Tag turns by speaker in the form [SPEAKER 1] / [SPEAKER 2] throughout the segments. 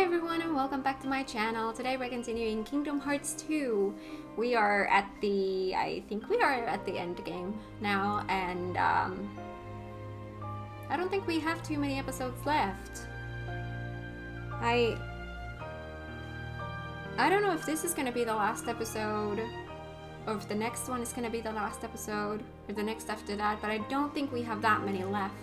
[SPEAKER 1] everyone and welcome back to my channel. Today we're continuing Kingdom Hearts 2. We are at the, I think we are at the end game now, and I don't think we have too many episodes left. I don't know if this is gonna be the last episode, or if the next one is gonna be the last episode, or the next after that, but I don't think we have that many left.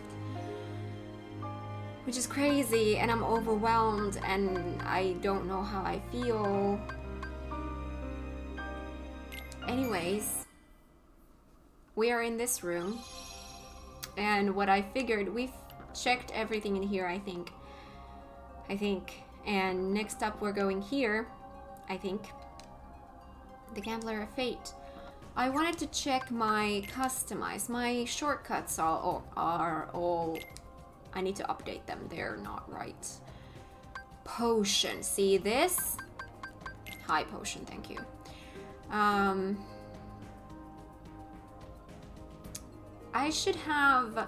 [SPEAKER 1] Which is crazy, and I'm overwhelmed, and I don't know how I feel. Anyways, we are in this room, and what I figured, we've checked everything in here, I think. And next up we're going here, I think. The Gambler of Fate. I wanted to check my customize. My shortcuts are all I need to update them. They're not right. Potion. See this? High potion, thank you. I should have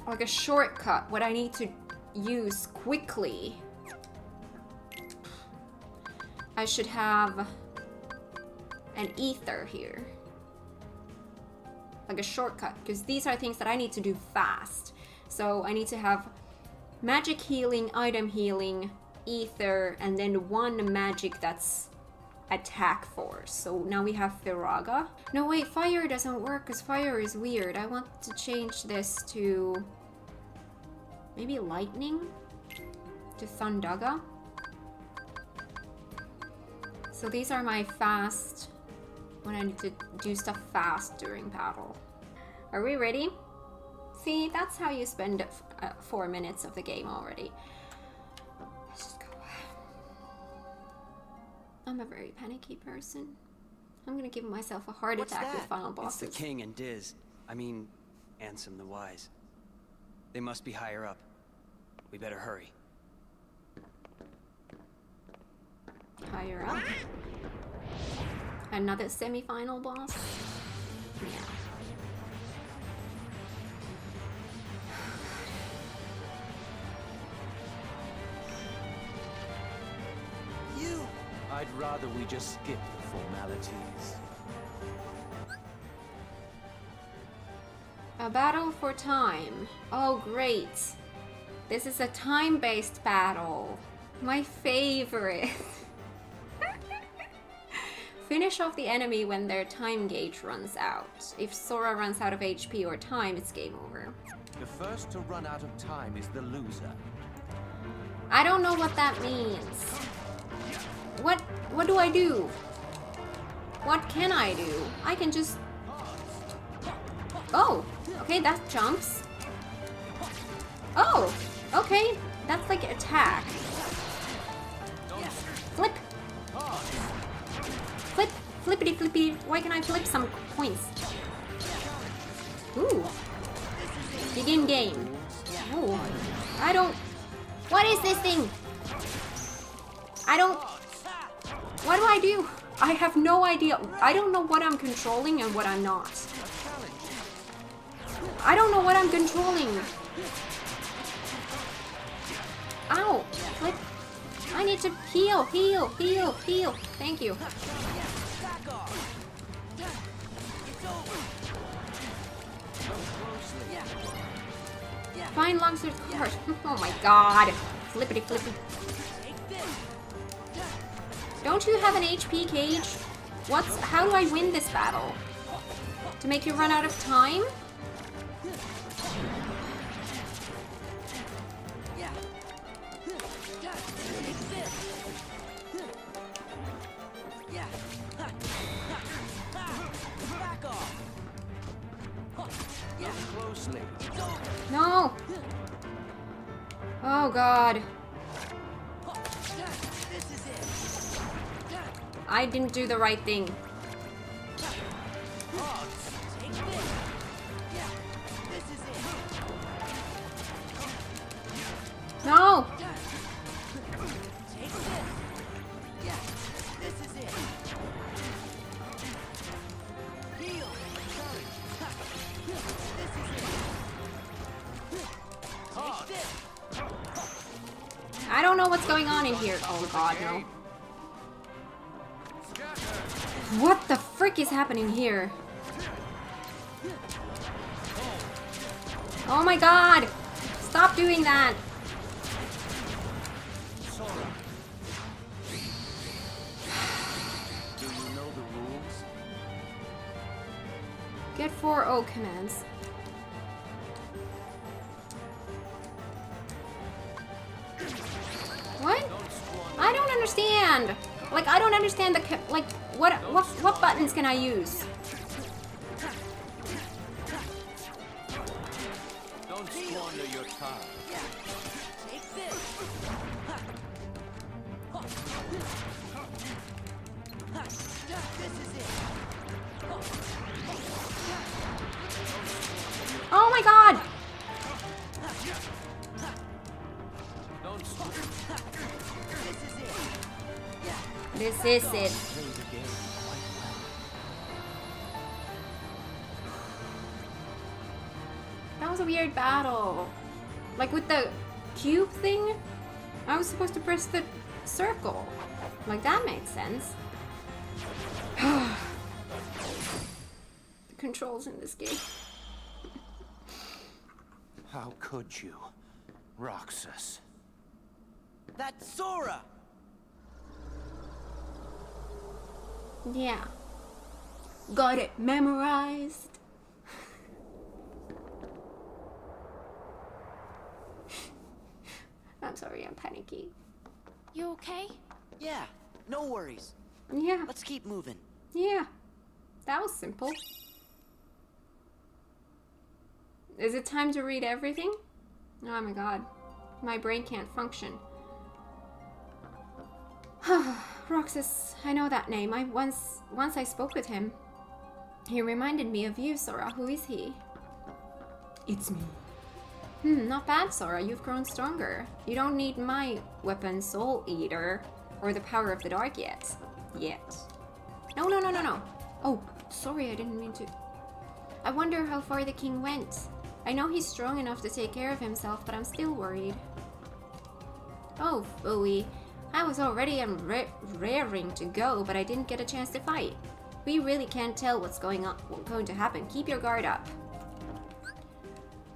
[SPEAKER 1] like a shortcut, what I need to use quickly. I should have an ether here. Like a shortcut, because these are things that I need to do fast. So I need to have magic healing, item healing, ether, and then one magic that's attack force. So now we have Firaga. No wait, fire doesn't work because fire is weird. I want to change this to maybe lightning, to Thundaga. So these are my fast, when I need to do stuff fast during battle. Are we ready? See, that's how you spend 4 minutes of the game already. Let's just go. I'm a very panicky person. I'm gonna give myself a heart attack with final bosses.
[SPEAKER 2] It's the King and Diz. I mean, Ansem the Wise. They must be higher up. We better hurry.
[SPEAKER 1] Higher up? Another semi-final boss? Yeah.
[SPEAKER 3] I'd rather we just skip the formalities.
[SPEAKER 1] A battle for time. Oh, great. This is a time-based battle. My favorite. Finish off the enemy when their time gauge runs out. If Sora runs out of HP or time, it's game over.
[SPEAKER 3] The first to run out of time is the loser.
[SPEAKER 1] I don't know what that means. What do I do? What can I do? I can just... Oh, okay, that jumps. Oh, okay, that's like attack. Flip. Flip, flippity flippity. Why can I flip some points? Ooh. Begin game. Ooh. I don't... What is this thing? I don't... What do I do? I have no idea. I don't know what I'm controlling and what I'm not. I don't know what I'm controlling. Ow. Flip. I need to heal. Thank you. Find Longstreet's card. Oh my god. Flippity flippity. Don't you have an HP cage? How do I win this battle? To make you run out of time? No! Oh god. I didn't do the right thing. No! I don't know what's going on in here. Oh god, no. What the frick is happening here? Oh my god! Stop doing that!
[SPEAKER 3] Do you know the rules?
[SPEAKER 1] Get 4 O commands. What? I don't understand. Like, I don't understand the like what buttons can I use?
[SPEAKER 3] Don't squander your time.
[SPEAKER 4] Take this. This is it.
[SPEAKER 1] Oh my god!
[SPEAKER 3] Don't squander.
[SPEAKER 1] This is it.
[SPEAKER 3] Play the game quite well.
[SPEAKER 1] That was a weird battle. Like with the cube thing, I was supposed to press the circle. Like that made sense. The controls in this game.
[SPEAKER 3] How could you, Roxas?
[SPEAKER 4] That's Sora.
[SPEAKER 1] Yeah. Got it memorized. I'm sorry, I'm panicky.
[SPEAKER 4] You okay? Yeah, no worries.
[SPEAKER 1] Yeah,
[SPEAKER 4] Let's keep moving.
[SPEAKER 1] yeah. That was simple. Is it time to read everything? Oh my god. My brain can't function. Roxas, I know that name. Once I spoke with him. He reminded me of you, Sora. Who is he? It's me. Not bad, Sora. You've grown stronger. You don't need my weapon, Soul Eater, or the power of the dark yet. No. Oh, sorry, I didn't mean to. I wonder how far the king went. I know he's strong enough to take care of himself, but I'm still worried. Oh, phooey. I was already raring to go, but I didn't get a chance to fight. We really can't tell what's going to happen. Keep your guard up.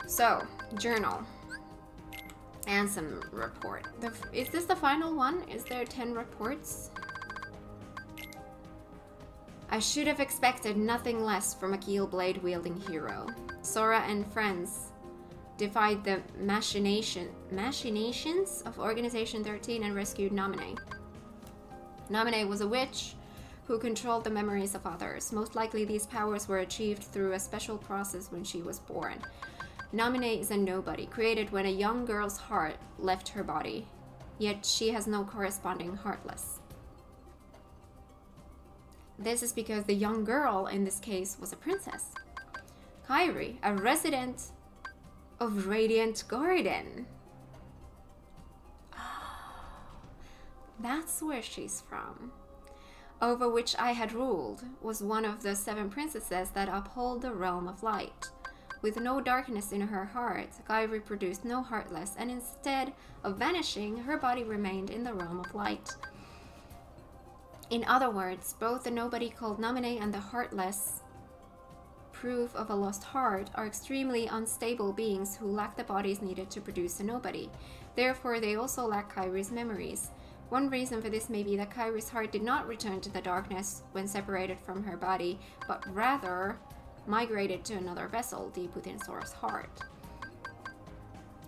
[SPEAKER 1] So, journal. Ansem report. Is this the final one? Is there 10 reports? I should have expected nothing less from a Keelblade-wielding hero. Sora and friends defied the machinations of Organization 13 and rescued Naminé. Naminé was a witch who controlled the memories of others. Most likely these powers were achieved through a special process when she was born. Naminé is a nobody, created when a young girl's heart left her body, yet she has no corresponding heartless. This is because the young girl in this case was a princess. Kairi, a resident of Radiant Garden. That's where she's from. Over which I had ruled, was one of the 7 princesses that uphold the realm of light. With no darkness in her heart, Kairi produced no heartless, and instead of vanishing, her body remained in the realm of light. In other words, both the nobody called Naminé and the heartless, proof of a lost heart, are extremely unstable beings who lack the bodies needed to produce a nobody. Therefore, they also lack Kairi's memories. One reason for this may be that Kairi's heart did not return to the darkness when separated from her body, but rather migrated to another vessel deep within Sora's heart.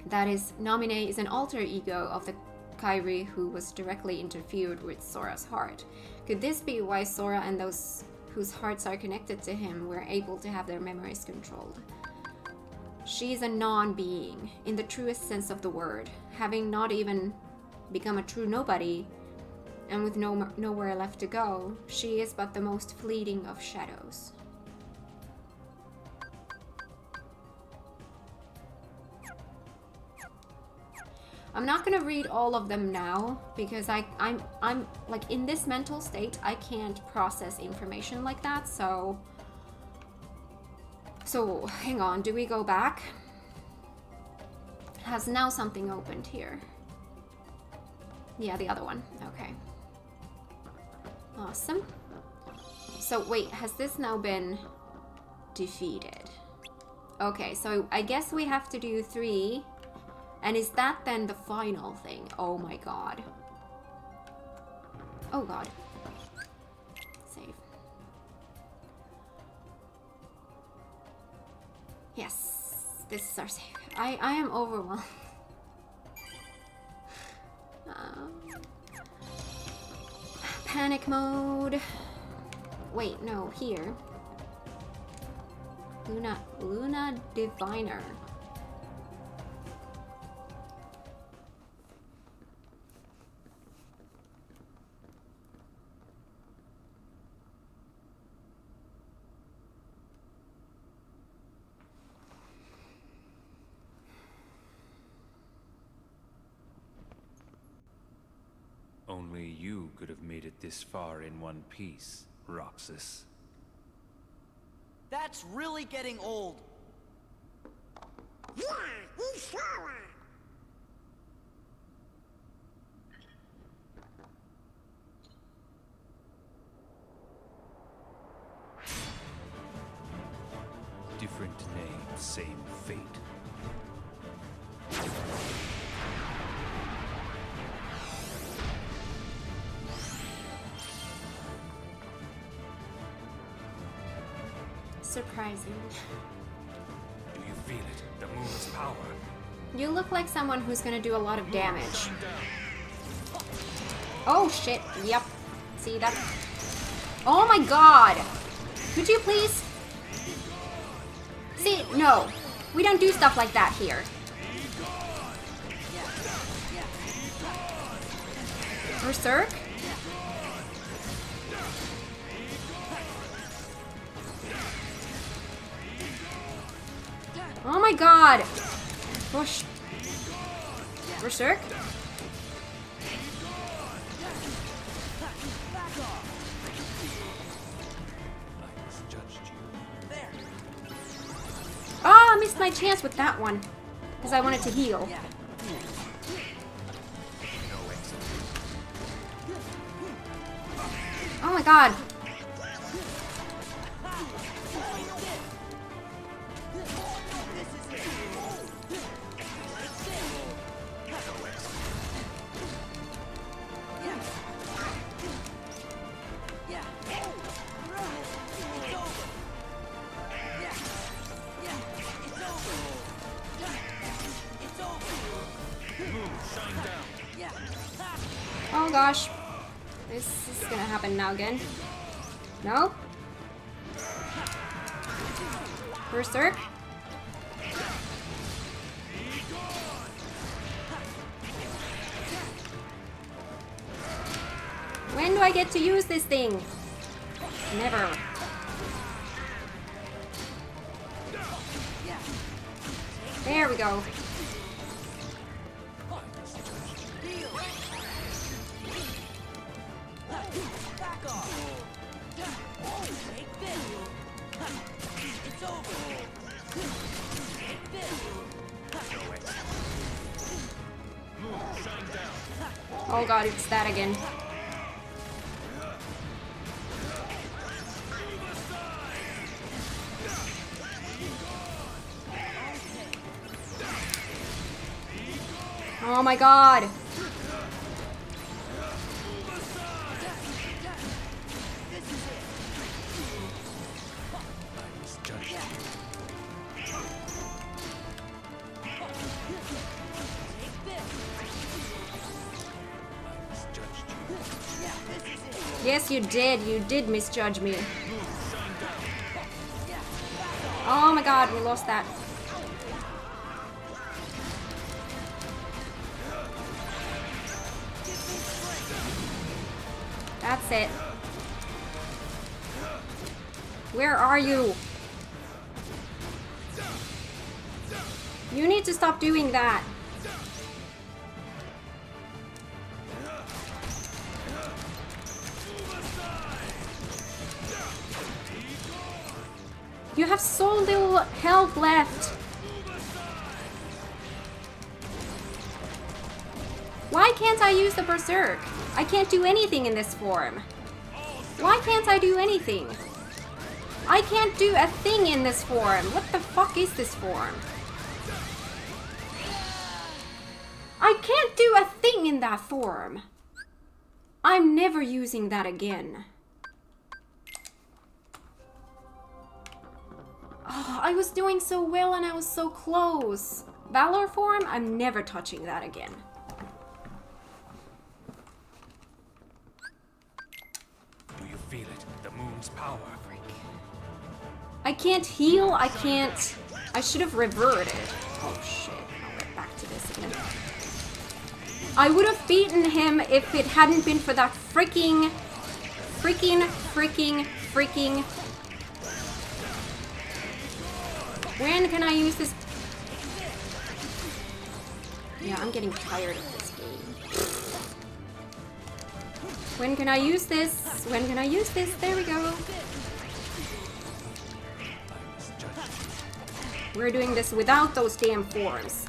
[SPEAKER 1] That is, Naminé is an alter ego of the Kairi who was directly interfered with Sora's heart. Could this be why Sora and those whose hearts are connected to him were able to have their memories controlled? She is a non-being, in the truest sense of the word, having not even become a true nobody, and with nowhere left to go. She is but the most fleeting of shadows. I'm not gonna read all of them now because I'm like in this mental state. I can't process information like that. So hang on. Do we go back? has now something opened here. Yeah, the other one. Okay. Awesome. So wait, has this now been defeated? Okay, so I guess we have to do 3. And is that then the final thing? Oh my god. Oh god. Save. Yes, this is our save. I am overwhelmed. Panic mode. Wait, no, here. Luna Diviner.
[SPEAKER 3] Only you could have made it this far in one piece, Roxas.
[SPEAKER 4] That's really getting old.
[SPEAKER 3] Different name, same fate.
[SPEAKER 1] Surprising.
[SPEAKER 3] Do you feel it? The moon's power.
[SPEAKER 1] You look like someone who's gonna do a lot of damage. Oh shit, yep. See that? Oh my god! Could you please? See, no. We don't do stuff like that here. Berserk? Oh my god! Push. Berserk? Oh, I missed my chance with that one. Because I wanted to heal. Oh my god. Oh gosh. This is gonna happen now again. No? Berserk? When do I get to use this thing? Never. There we go. Oh god, it's that again. Oh my god! Yes, you did. You did misjudge me. Oh my god, we lost that. That's it. Where are you? You need to stop doing that. You have so little health left. Why can't I use the Berserk? I can't do anything in this form. Why can't I do anything? I can't do a thing in this form. What the fuck is this form? I can't do a thing in that form. I'm never using that again. Oh, I was doing so well and I was so close. Valor form? I'm never touching that again.
[SPEAKER 3] Do you feel it? The moon's power.
[SPEAKER 1] I can't heal, I can't... I should have reverted. Oh shit, I'll get back to this again. I would have beaten him if it hadn't been for that freaking... When can I use this? Yeah, I'm getting tired of this game. When can I use this? When can I use this? There we go. We're doing this without those damn forms.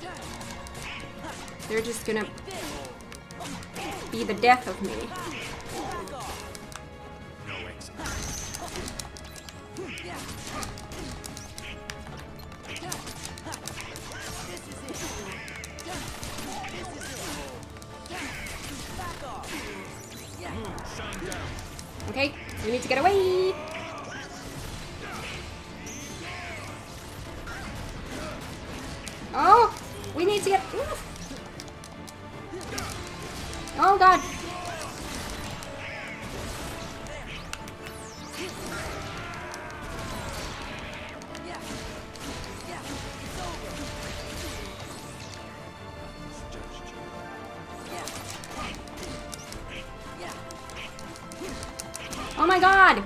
[SPEAKER 1] They're just gonna be the death of me. Okay, we need to get away. Oh, we need to get... Oof. Oh god. Oh my god.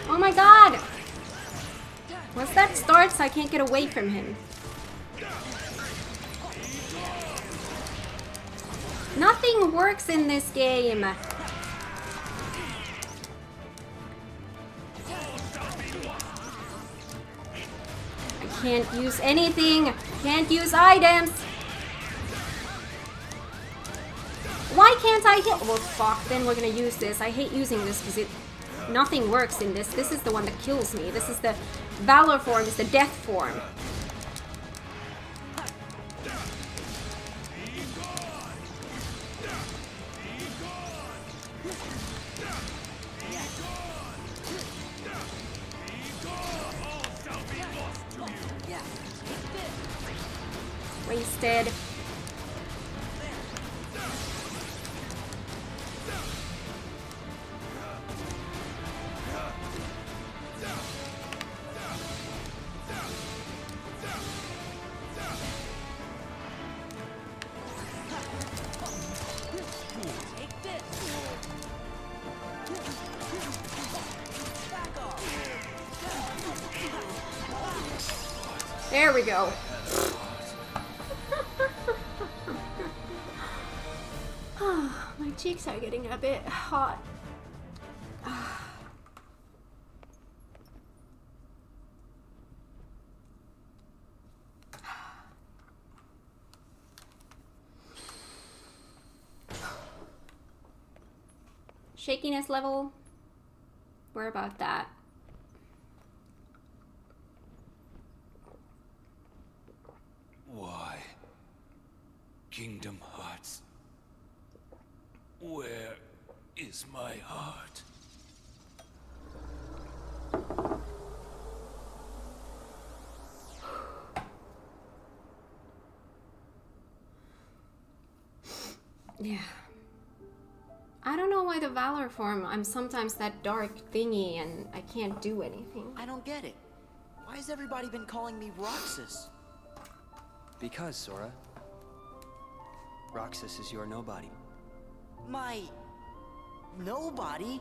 [SPEAKER 1] Oh my god! Once that starts, I can't get away from him. Nothing works in this game. I can't use anything. Can't use items. Why can't I hit? Well, fuck. Then we're gonna use this. I hate using this because nothing works in this. This is the one that kills me. This is the Valor form. It's the death form. Wasted. There we go. My cheeks are getting a bit hot. Shakiness level, we're about that.
[SPEAKER 3] Why? Kingdom Hearts. Where is my heart?
[SPEAKER 1] Yeah. I don't know why the Valor form, I'm sometimes that dark thingy and I can't do anything.
[SPEAKER 4] I don't get it. Why has everybody been calling me Roxas?
[SPEAKER 2] Because, Sora. Roxas is your nobody.
[SPEAKER 4] My... nobody?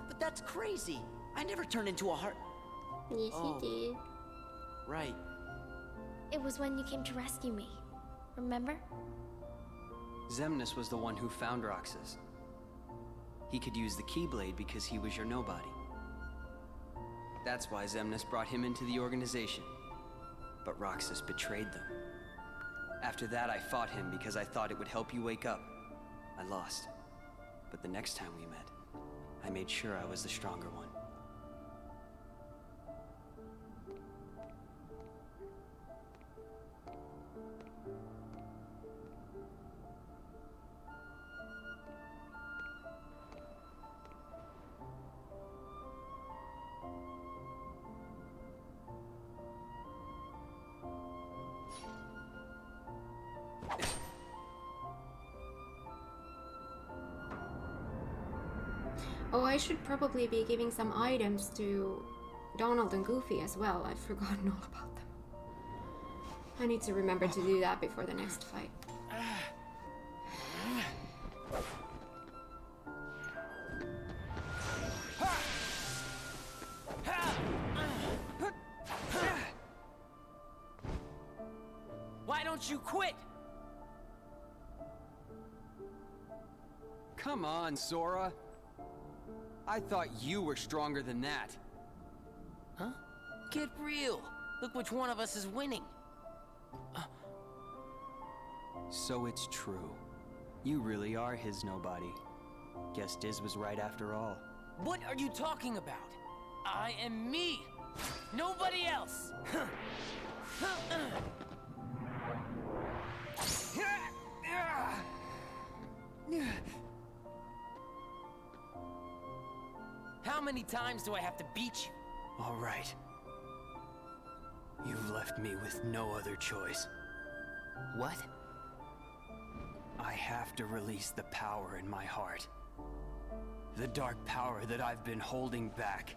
[SPEAKER 4] But that's crazy. I never turned into a heart...
[SPEAKER 1] Yes,
[SPEAKER 4] Oh.
[SPEAKER 1] you did.
[SPEAKER 4] Right.
[SPEAKER 5] It was when you came to rescue me. remember?
[SPEAKER 2] Xemnas was the one who found Roxas. He could use the Keyblade because he was your nobody. That's why Xemnas brought him into the organization. But Roxas betrayed them. After that, I fought him because I thought it would help you wake up. I lost. But the next time we met, I made sure I was the stronger one.
[SPEAKER 1] Oh, I should probably be giving some items to Donald and Goofy as well. I've forgotten all about them. I need to remember to do that before the next fight.
[SPEAKER 4] Why don't you quit?
[SPEAKER 2] Come on, Sora. I thought you were stronger than that.
[SPEAKER 4] Huh? Get real. Look which one of us is winning.
[SPEAKER 2] So it's true. You really are his nobody. Guess Diz was right after all.
[SPEAKER 4] What are you talking about? I am me. Nobody else. How many times do I have to beat you?
[SPEAKER 2] All right. You've left me with no other choice.
[SPEAKER 4] What?
[SPEAKER 2] I have to release the power in my heart. The dark power that I've been holding back.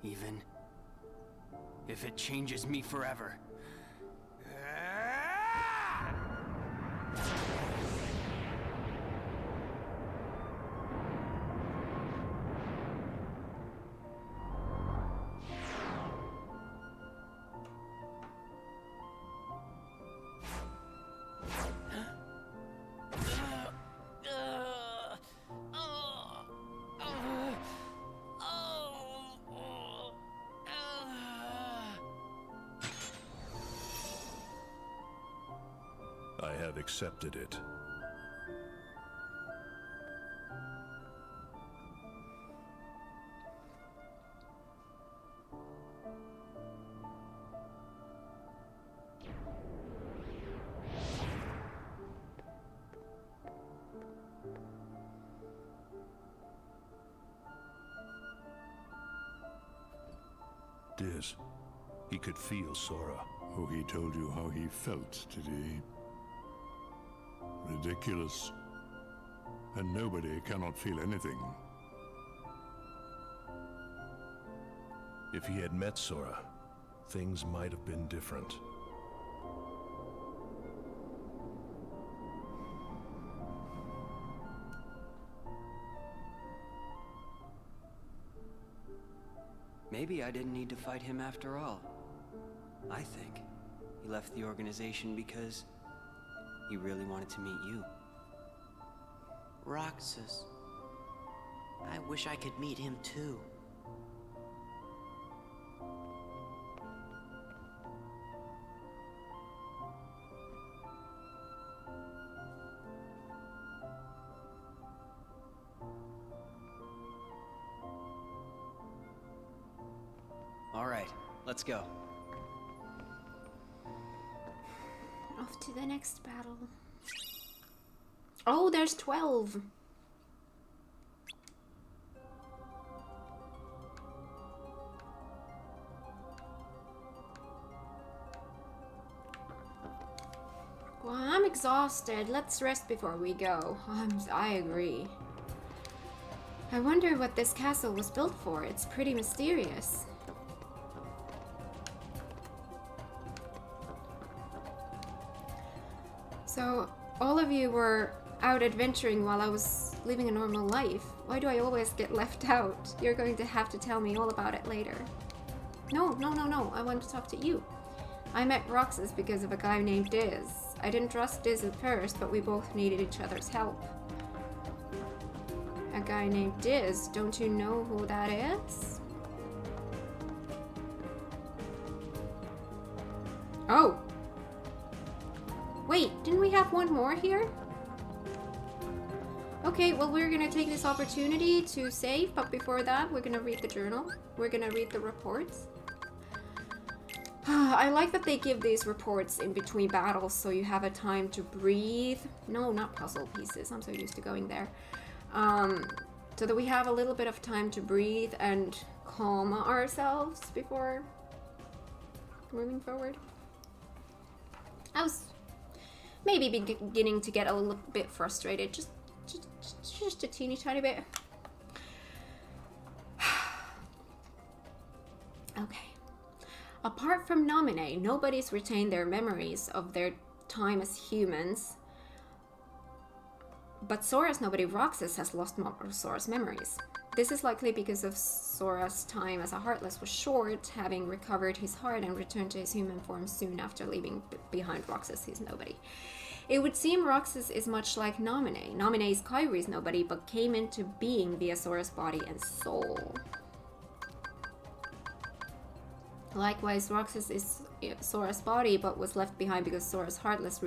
[SPEAKER 2] Even if it changes me forever.
[SPEAKER 6] I have accepted it. Diz, he could feel Sora.
[SPEAKER 7] Oh, he told you how he felt, did he? Ridiculous. And nobody cannot feel anything.
[SPEAKER 6] If he had met Sora, things might have been different.
[SPEAKER 2] Maybe I didn't need to fight him after all. I think he left the organization because he really wanted to meet you.
[SPEAKER 4] Roxas. I wish I could meet him too.
[SPEAKER 2] All right, let's go.
[SPEAKER 1] Off to the next battle. Oh, there's 12. Well, I'm exhausted. Let's rest before we go. I agree. I wonder what this castle was built for. It's pretty mysterious. So, all of you were out adventuring while I was living a normal life. Why do I always get left out? You're going to have to tell me all about it later. No. I want to talk to you. I met Roxas because of a guy named Diz. I didn't trust Diz at first, but we both needed each other's help. A guy named Diz? Don't you know who that is? Oh! Wait, didn't we have one more here? Okay, well we're gonna take this opportunity to save, but before that we're gonna read the journal. We're gonna read the reports. I like that they give these reports in between battles so you have a time to breathe. No, not puzzle pieces. I'm so used to going there. So that we have a little bit of time to breathe and calm ourselves before moving forward. I was maybe beginning to get a little bit frustrated. Just a teeny tiny bit. Okay. Apart from Nominee, nobody's retained their memories of their time as humans. But Sora's nobody Roxas has lost Sora's memories. This is likely because of Sora's time as a Heartless was short, having recovered his heart and returned to his human form soon after leaving behind Roxas, his nobody. It would seem Roxas is much like Nominee. Nominee is Kyrie's nobody, but came into being via Sora's body and soul. Likewise, Roxas is Sora's body, but was left behind because Sora's Heartless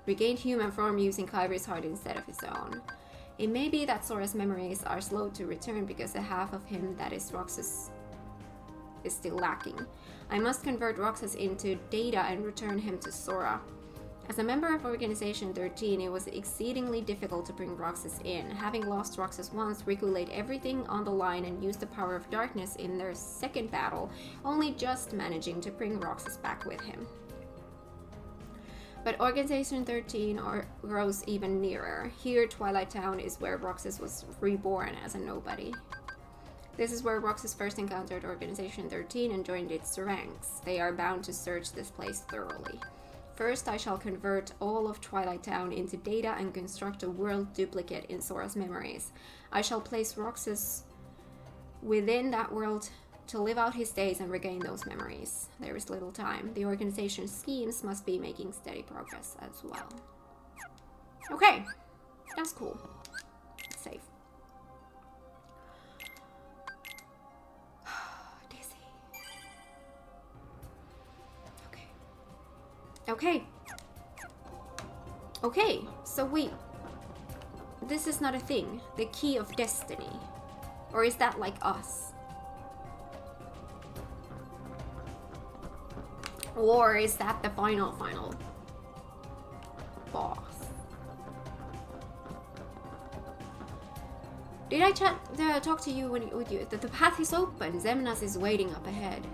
[SPEAKER 1] regained human form using Kyrie's heart instead of his own. It may be that Sora's memories are slow to return because the half of him that is Roxas is still lacking. I must convert Roxas into data and return him to Sora. As a member of Organization 13, it was exceedingly difficult to bring Roxas in. Having lost Roxas once, Riku laid everything on the line and used the power of darkness in their second battle, only just managing to bring Roxas back with him. But Organization 13 grows even nearer. Here, Twilight Town is where Roxas was reborn as a nobody. This is where Roxas first encountered Organization 13 and joined its ranks. They are bound to search this place thoroughly. First, I shall convert all of Twilight Town into data and construct a world duplicate in Sora's memories. I shall place Roxas within that world to live out his days and regain those memories. There is little time. The organization's schemes must be making steady progress as well. Okay, that's cool. Save. Dizzy. Okay. Okay, so wait. This is not a thing. The key of destiny. Or is that like us? Or is that the final boss? Did I talk to you with you? The path is open. Xemnas is waiting up ahead.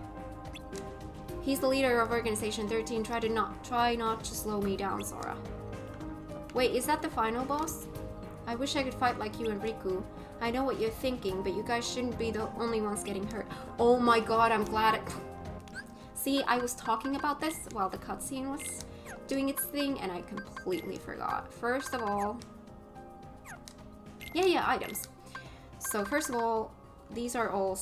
[SPEAKER 1] He's the leader of Organization 13. Try not to slow me down, Sora. Wait, is that the final boss? I wish I could fight like you and Riku. I know what you're thinking, but you guys shouldn't be the only ones getting hurt. Oh my god, I'm glad it... See, I was talking about this while the cutscene was doing its thing, and I completely forgot. First of all... Yeah, items. So first of all, these are all...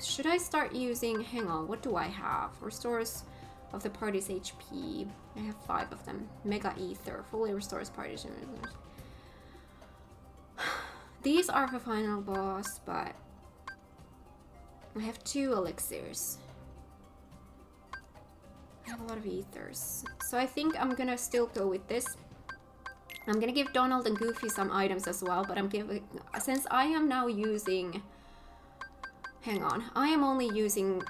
[SPEAKER 1] Should I start using... Hang on, what do I have? Restores of the party's HP. I have 5 of them. Mega Ether. Fully restores party's... These are for final boss, but... I have 2 elixirs. I have a lot of ethers. So I think I'm gonna still go with this. I'm gonna give Donald and Goofy some items as well, but I'm giving... Since I am now using... Hang on. I am only using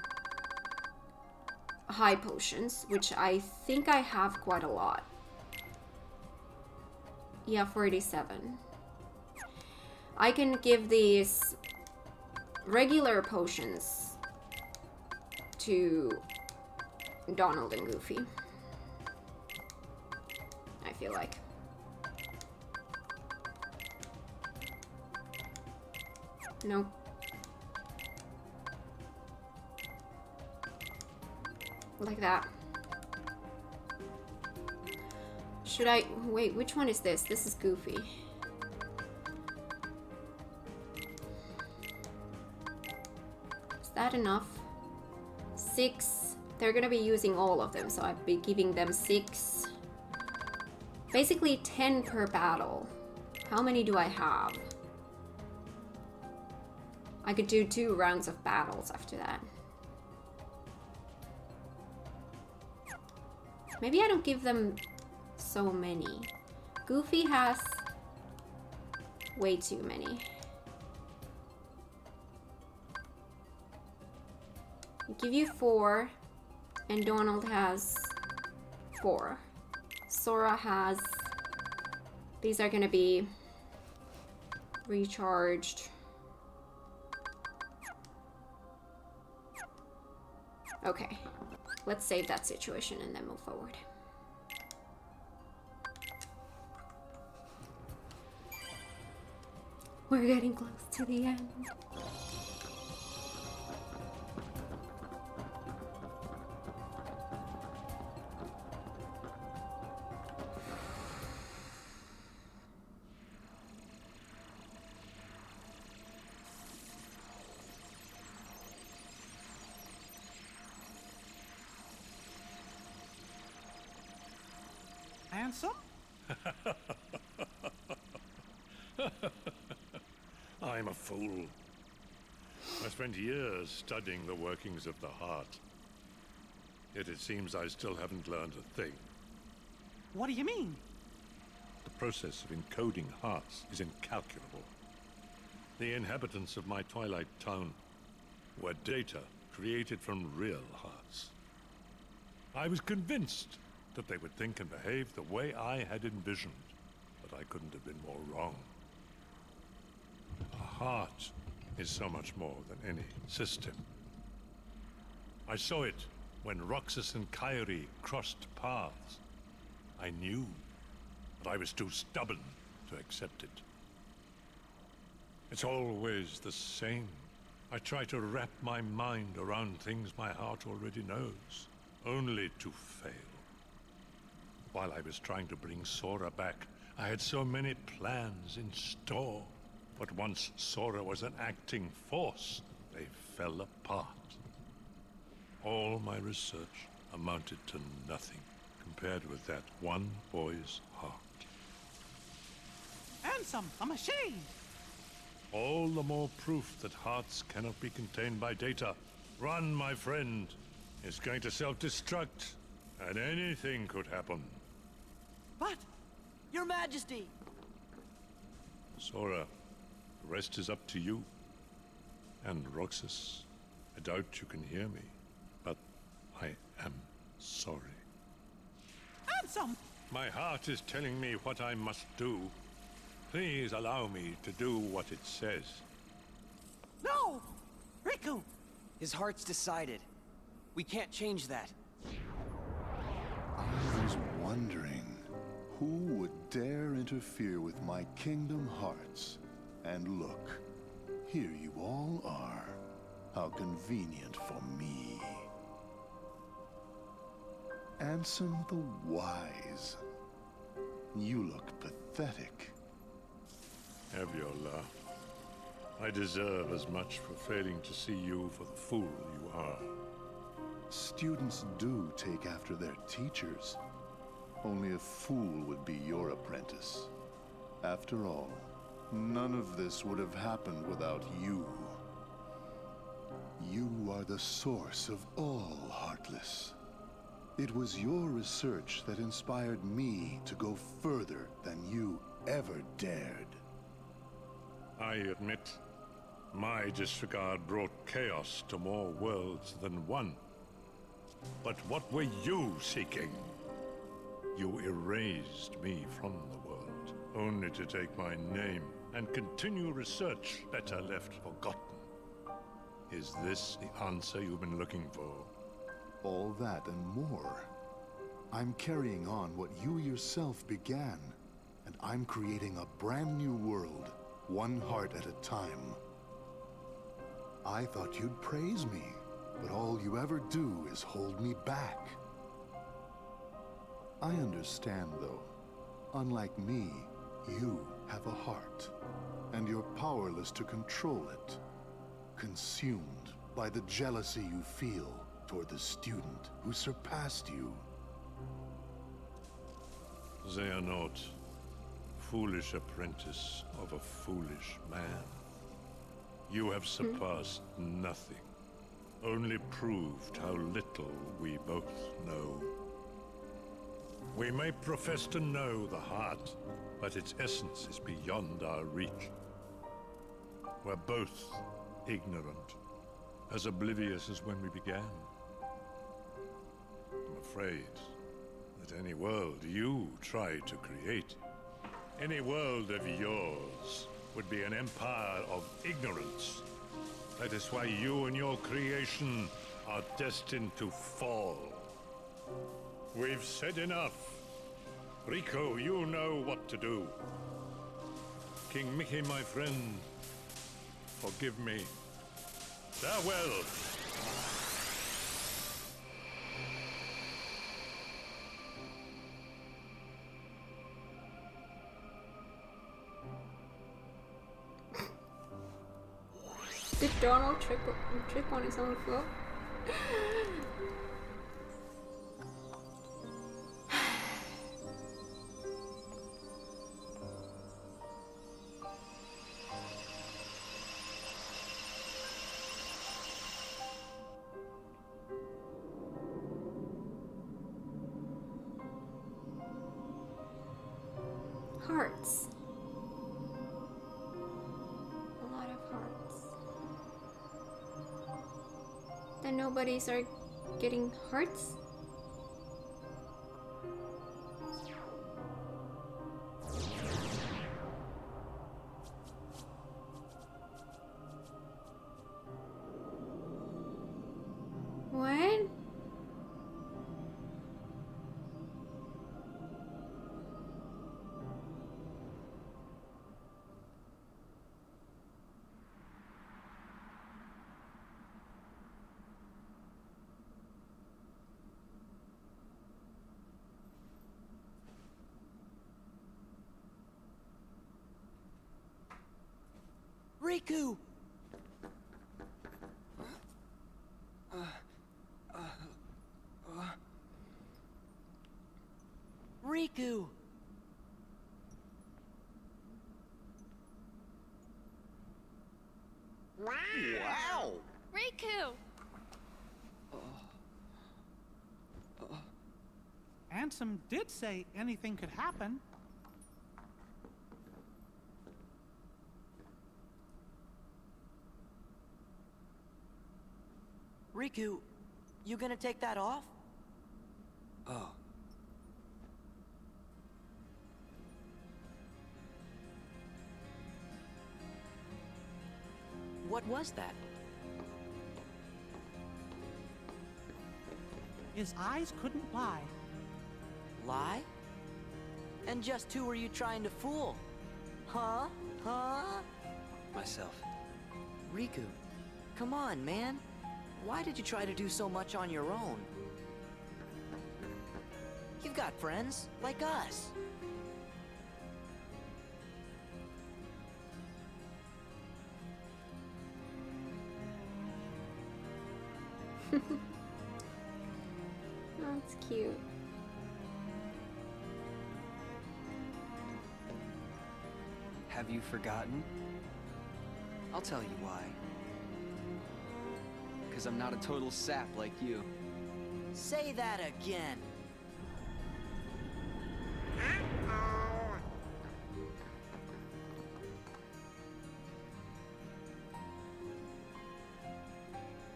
[SPEAKER 1] high potions, which I think I have quite a lot. Yeah, 47. I can give these regular potions to Donald and Goofy. I feel like. Nope. Like that. Should I... Wait, which one is this? This is Goofy. Is that enough? 6 they're gonna be using all of them, so I'd be giving them 6. Basically 10 per battle. How many do I have? I could do 2 rounds of battles after that. Maybe I don't give them so many. Goofy has way too many. I'll give you 4, and Donald has 4. Sora has... These are gonna be recharged. Okay, let's save that situation and then move forward. We're getting close to the end.
[SPEAKER 5] Handsome?
[SPEAKER 7] I'm a fool. I spent years studying the workings of the heart. Yet it seems I still haven't learned a thing.
[SPEAKER 5] What do you mean?
[SPEAKER 7] The process of encoding hearts is incalculable. The inhabitants of my Twilight town were data created from real hearts. I was convinced that they would think and behave the way I had envisioned, but I couldn't have been more wrong. A heart is so much more than any system. I saw it when Roxas and Kairi crossed paths. I knew, but I was too stubborn to accept it. It's always the same. I try to wrap my mind around things my heart already knows, only to fail. While I was trying to bring Sora back, I had so many plans in store. But once Sora was an acting force, they fell apart. All my research amounted to nothing compared with that one boy's heart.
[SPEAKER 5] Handsome, I'm ashamed.
[SPEAKER 7] All the more proof that hearts cannot be contained by data. Run, my friend. It's going to self-destruct, and anything could happen.
[SPEAKER 4] But, Your Majesty!
[SPEAKER 7] Sora, the rest is up to you. And Roxas, I doubt you can hear me, but I am sorry.
[SPEAKER 5] Handsome!
[SPEAKER 7] My heart is telling me what I must do. Please allow me to do what it says.
[SPEAKER 5] No! Riku!
[SPEAKER 2] His heart's decided. We can't change that.
[SPEAKER 8] I was wondering, who would dare interfere with my kingdom hearts? And look, here you all are. How convenient for me. Ansem the Wise. You look pathetic.
[SPEAKER 7] Have your laugh. I deserve as much for failing to see you for the fool you are.
[SPEAKER 8] Students do take after their teachers. Only a fool would be your apprentice. After all, none of this would have happened without you. You are the source of all Heartless. It was your research that inspired me to go further than you ever dared.
[SPEAKER 7] I admit, my disregard brought chaos to more worlds than one. But what were you seeking? You erased me from the world, only to take my name and continue research better left forgotten. Is this the answer you've been looking for?
[SPEAKER 8] All that and more. I'm carrying on what you yourself began, and I'm creating a brand new world, one heart at a time. I thought you'd praise me, but all you ever do is hold me back. I understand, though. Unlike me, you have a heart, and you're powerless to control it. Consumed by the jealousy you feel toward the student who surpassed you.
[SPEAKER 7] Xehanort, foolish apprentice of a foolish man. You have surpassed nothing, only proved how little we both know. We may profess to know the heart, but its essence is beyond our reach. We're both ignorant, as oblivious as when we began. I'm afraid that any world you try to create, any world of yours, would be an empire of ignorance. That is why you and your creation are destined to fall. We've said enough. Riku, you know what to do. King Mickey, my friend, forgive me. Farewell.
[SPEAKER 1] Did Donald trip on his own foot? Hearts. A lot of hearts. Then nobody's are getting hearts? What?
[SPEAKER 4] Riku! Riku! Wow!
[SPEAKER 9] Riku!
[SPEAKER 5] Ansem did say anything could happen.
[SPEAKER 4] Riku, you gonna take that off?
[SPEAKER 2] Oh.
[SPEAKER 4] What was that?
[SPEAKER 5] His eyes couldn't lie.
[SPEAKER 4] Lie? And just who were you trying to fool? Huh? Huh?
[SPEAKER 2] Myself.
[SPEAKER 4] Riku, come on, man. Why did you try to do so much on your own? You've got friends, like us.
[SPEAKER 1] That's cute.
[SPEAKER 2] Have you forgotten? I'll tell you why. Because I'm not a total sap like you.
[SPEAKER 4] Say that again.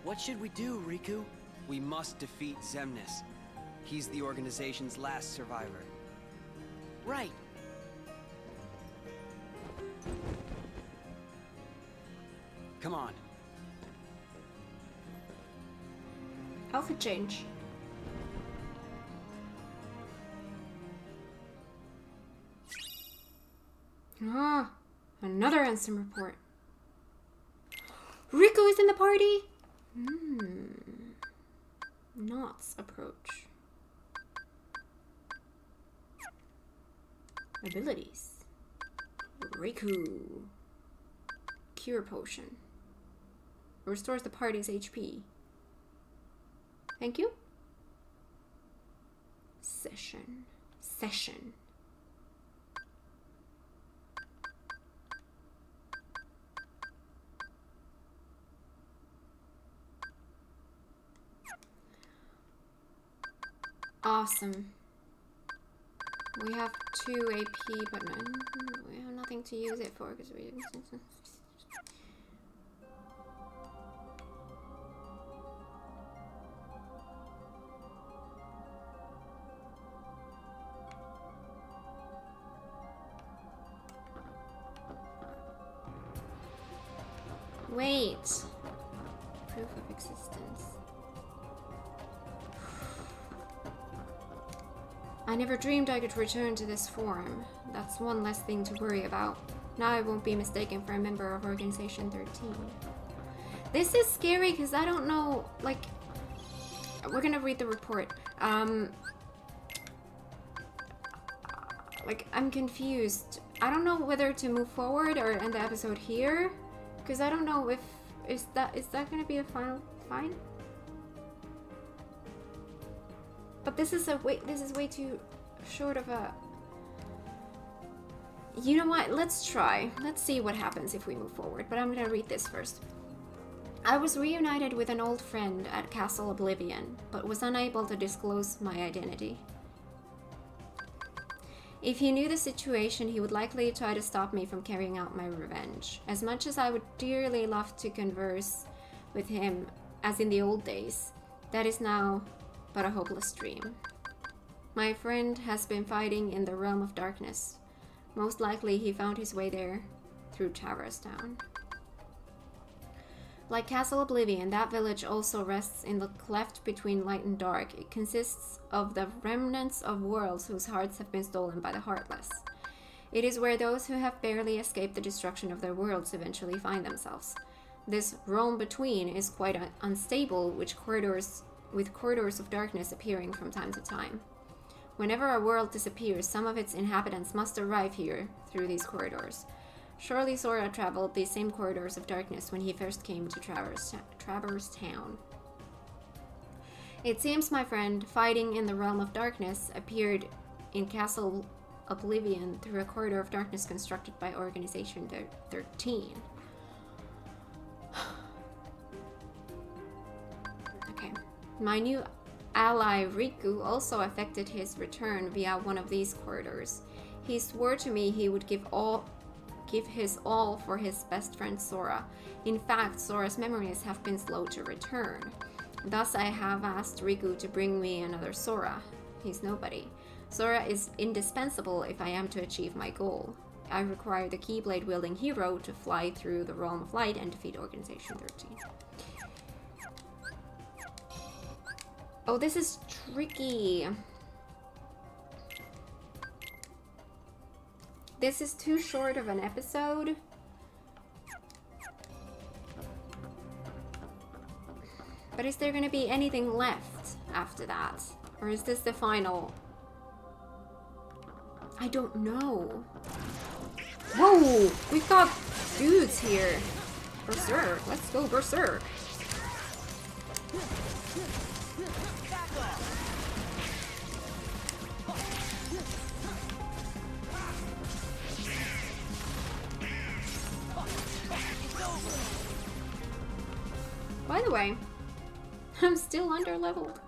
[SPEAKER 4] What should we do, Riku?
[SPEAKER 2] We must defeat Xemnas. He's the organization's last survivor.
[SPEAKER 4] Right.
[SPEAKER 2] Come on.
[SPEAKER 1] Outfit change. Ah, another Ansem report. Riku is in the party? Knots approach. Abilities. Riku. Cure potion. Restores the party's HP. Thank you. Session. Session. Awesome. We have 2 AP, but no, we have nothing to use it for because we. Wait. Proof of existence. I never dreamed I could return to this form. That's one less thing to worry about. Now I won't be mistaken for a member of Organization 13. This is scary because I don't know, like... We're gonna read the report. Like, I'm confused. I don't know whether to move forward or end the episode here. Because I don't know if... Is that gonna be a final fight? But this is way too short of a... You know what? Let's try. Let's see what happens if we move forward. But I'm gonna read this first. I was reunited with an old friend at Castle Oblivion, but was unable to disclose my identity. If he knew the situation, he would likely try to stop me from carrying out my revenge. As much as I would dearly love to converse with him, as in the old days, that is now but a hopeless dream. My friend has been fighting in the realm of darkness. Most likely he found his way there through Traverse Town. Like Castle Oblivion, that village also rests in the cleft between light and dark. It consists of the remnants of worlds whose hearts have been stolen by the Heartless. It is where those who have barely escaped the destruction of their worlds eventually find themselves. This realm between is quite unstable, with corridors of darkness appearing from time to time. Whenever a world disappears, some of its inhabitants must arrive here through these corridors. Surely Sora traveled these same corridors of darkness when he first came to Traverse Town. It seems my friend, fighting in the realm of darkness, appeared in Castle Oblivion through a corridor of darkness constructed by Organization 13. Okay. My new ally Riku also effected his return via one of these corridors. He swore to me he would give his all for his best friend Sora. In fact, Sora's memories have been slow to return. Thus, I have asked Riku to bring me another Sora. He's nobody. Sora is indispensable if I am to achieve my goal. I require the Keyblade-wielding hero to fly through the realm of light and defeat Organization 13. Oh, this is tricky. This is too short of an episode. But is there gonna be anything left after that? Or is this the final? I don't know. Whoa! We've got dudes here. Berserk. Let's go Berserk. By the way, I'm still under-leveled.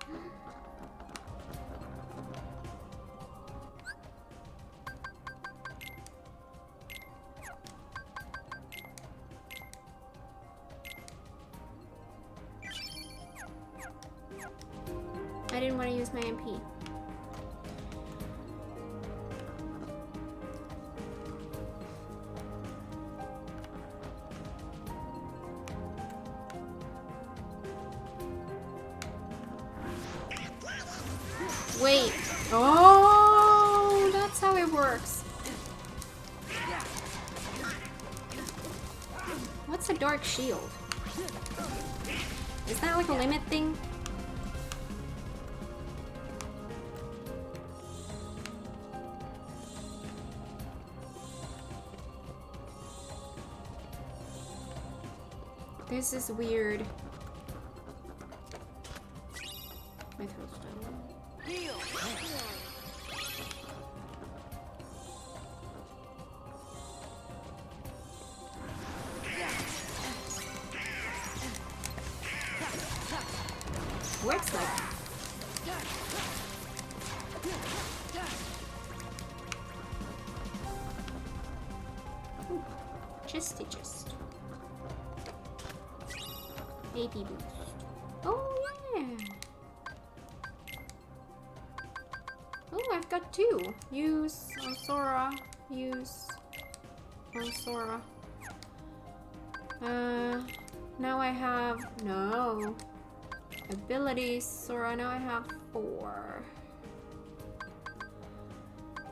[SPEAKER 1] I didn't want to use my MP. Wait. Oh, that's how it works. What's a dark shield? Is that like a limit thing? This is weird. Mithril Stone.
[SPEAKER 4] Heal!
[SPEAKER 1] Works like that. Ooh, chesty chest. AP boost. Oh yeah. Oh, I've got 2. Use on Sora. Use on Sora. Now I have no abilities. Sora. Now I have 4.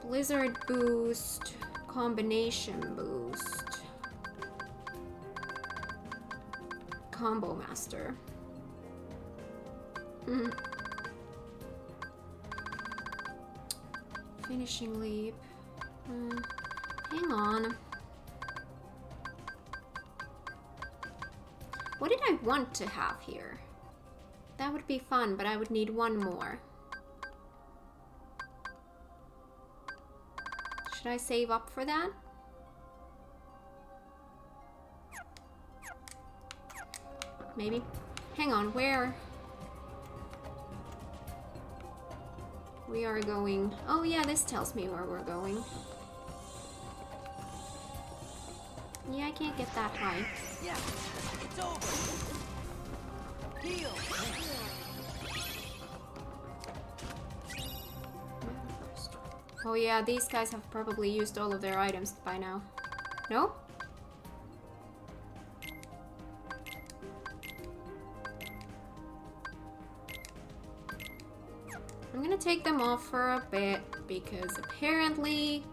[SPEAKER 1] Blizzard boost. Combination boost. Combo master. Finishing leap. Hang on. What did I want to have here? That would be fun, but I would need 1 more. Should I save up for that? Maybe. Hang on, where? We are going... Oh yeah, this tells me where we're going. Yeah, I can't get that high.
[SPEAKER 4] Yeah, it's over. Heal.
[SPEAKER 1] Oh yeah, these guys have probably used all of their items by now. No? I'm gonna take them off for a bit because apparently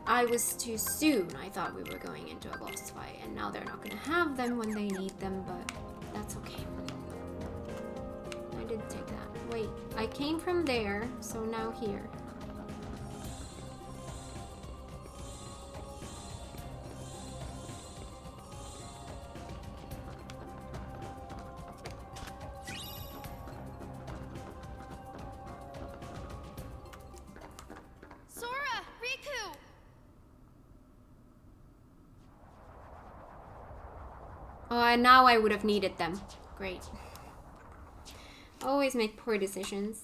[SPEAKER 1] I was too soon. I thought we were going into a boss fight and now they're not gonna have them when they need them, but that's okay. I didn't take that. Wait, I came from there, so now here.
[SPEAKER 9] Sora! Riku!
[SPEAKER 1] Oh, and now I would have needed them. Great. Always make poor decisions.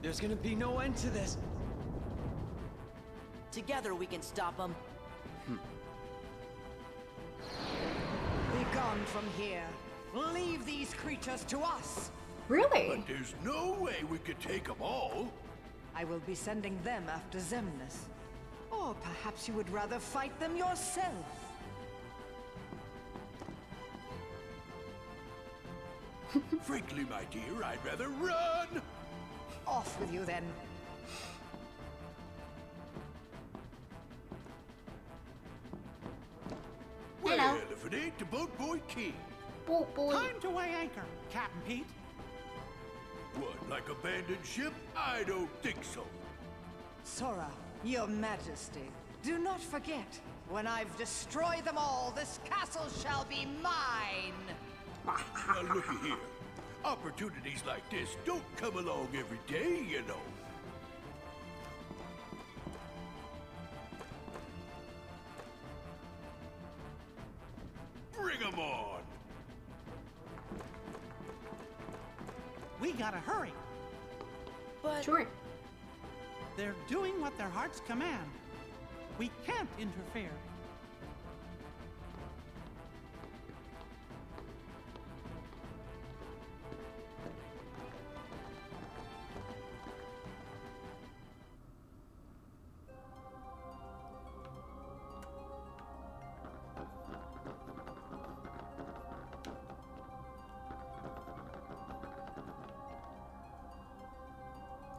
[SPEAKER 2] There's gonna be no end to this.
[SPEAKER 4] Together we can stop them.
[SPEAKER 10] Be gone from here. Leave these creatures to us.
[SPEAKER 1] Really?
[SPEAKER 6] But there's no way we could take them all.
[SPEAKER 10] I will be sending them after Xemnas. Or perhaps you would rather fight them yourself.
[SPEAKER 6] Frankly, my dear, I'd rather run.
[SPEAKER 10] Off with you then.
[SPEAKER 1] Hello.
[SPEAKER 6] Well, if it ain't the Boat Boy King.
[SPEAKER 1] Boat boy.
[SPEAKER 5] Time to weigh anchor, Captain Pete.
[SPEAKER 6] What, like abandoned ship? I don't think so.
[SPEAKER 10] Sora, your majesty, do not forget, when I've destroyed them all, this castle shall be mine!
[SPEAKER 6] Now looky here. Opportunities like this don't come along every day, you know. Bring 'em on!
[SPEAKER 5] We gotta hurry.
[SPEAKER 4] But
[SPEAKER 1] Sure.
[SPEAKER 5] They're doing what their hearts command. We can't interfere.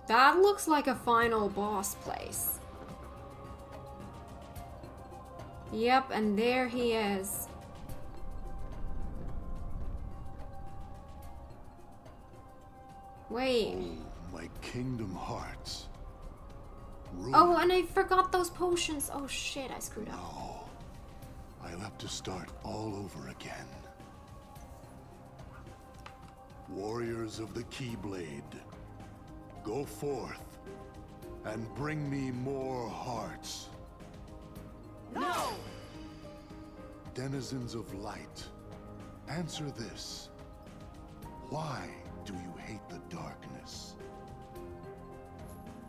[SPEAKER 1] That looks like a final boss place. Yep, and there he is. Wait.
[SPEAKER 8] Oh, my Kingdom Hearts.
[SPEAKER 1] Oh, and I forgot those potions. Oh shit, I screwed up.
[SPEAKER 8] No. I'll have to start all over again. Warriors of the Keyblade, go forth and bring me more hearts.
[SPEAKER 4] No!
[SPEAKER 8] Denizens of light, answer this. Why do you hate the darkness?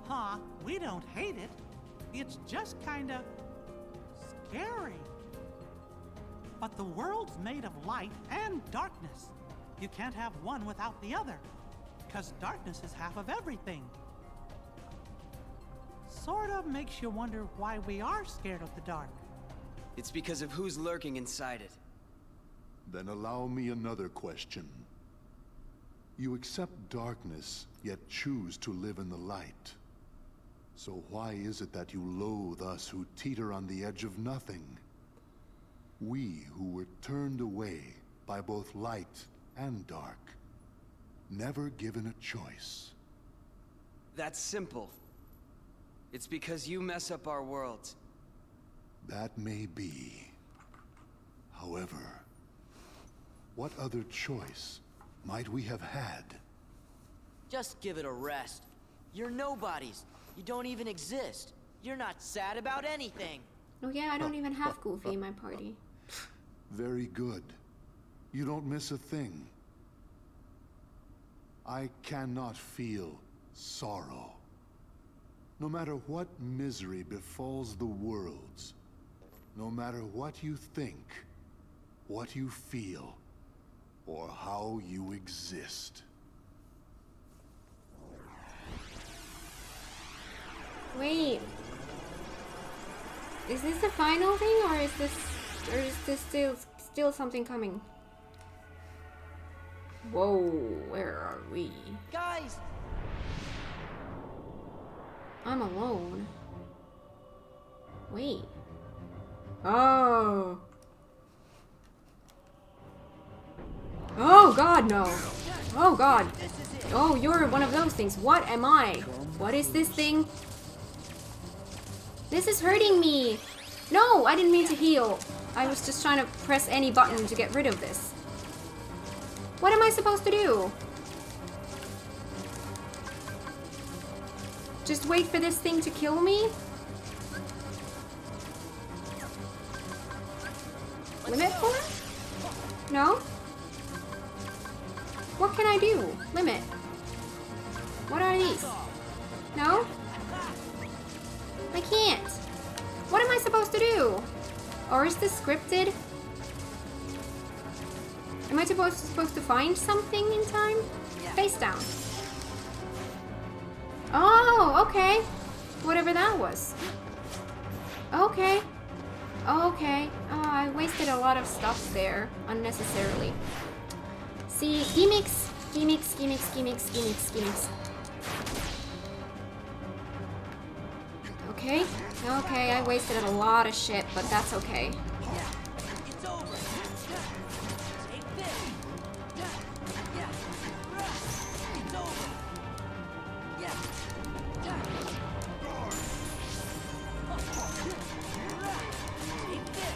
[SPEAKER 5] Huh? We don't hate it. It's just kinda scary. But the world's made of light and darkness. You can't have one without the other, because darkness is half of everything. Sort of makes you wonder why we are scared of the dark.
[SPEAKER 2] It's because of who's lurking inside it.
[SPEAKER 8] Then allow me another question. You accept darkness, yet choose to live in the light. So why is it that you loathe us who teeter on the edge of nothing? We who were turned away by both light and dark, never given a choice.
[SPEAKER 2] That's simple. It's because you mess up our worlds.
[SPEAKER 8] That may be. However, what other choice might we have had?
[SPEAKER 4] Just give it a rest. You're nobodies. You don't even exist. You're not sad about anything.
[SPEAKER 1] Oh yeah, I don't even have Goofy in my party.
[SPEAKER 8] Very good. You don't miss a thing. I cannot feel sorrow. No matter what misery befalls the worlds, no matter what you think, what you feel, or how you exist.
[SPEAKER 1] Wait. Is this the final thing, or is this still something coming? Whoa, where are we?
[SPEAKER 4] Guys!
[SPEAKER 1] I'm alone. Wait. Oh. Oh god, no. Oh god. Oh, you're one of those things. What am I? What is this thing? This is hurting me. No, I didn't mean to heal. I was just trying to press any button to get rid of this. What am I supposed to do? Just wait for this thing to kill me? Limit form? No? What can I do? Limit. What are these? No? I can't. What am I supposed to do? Or is this scripted? Am I supposed to find something in time? Face down. Oh, okay. Whatever that was. Okay. Okay. Oh, I wasted a lot of stuff there unnecessarily. See, gimmicks, gimmicks, gimmicks, gimmicks, gimmicks, gimmicks. Okay. Okay, I wasted a lot of shit, but that's okay.
[SPEAKER 4] It's over. Take this. It's over. Take this.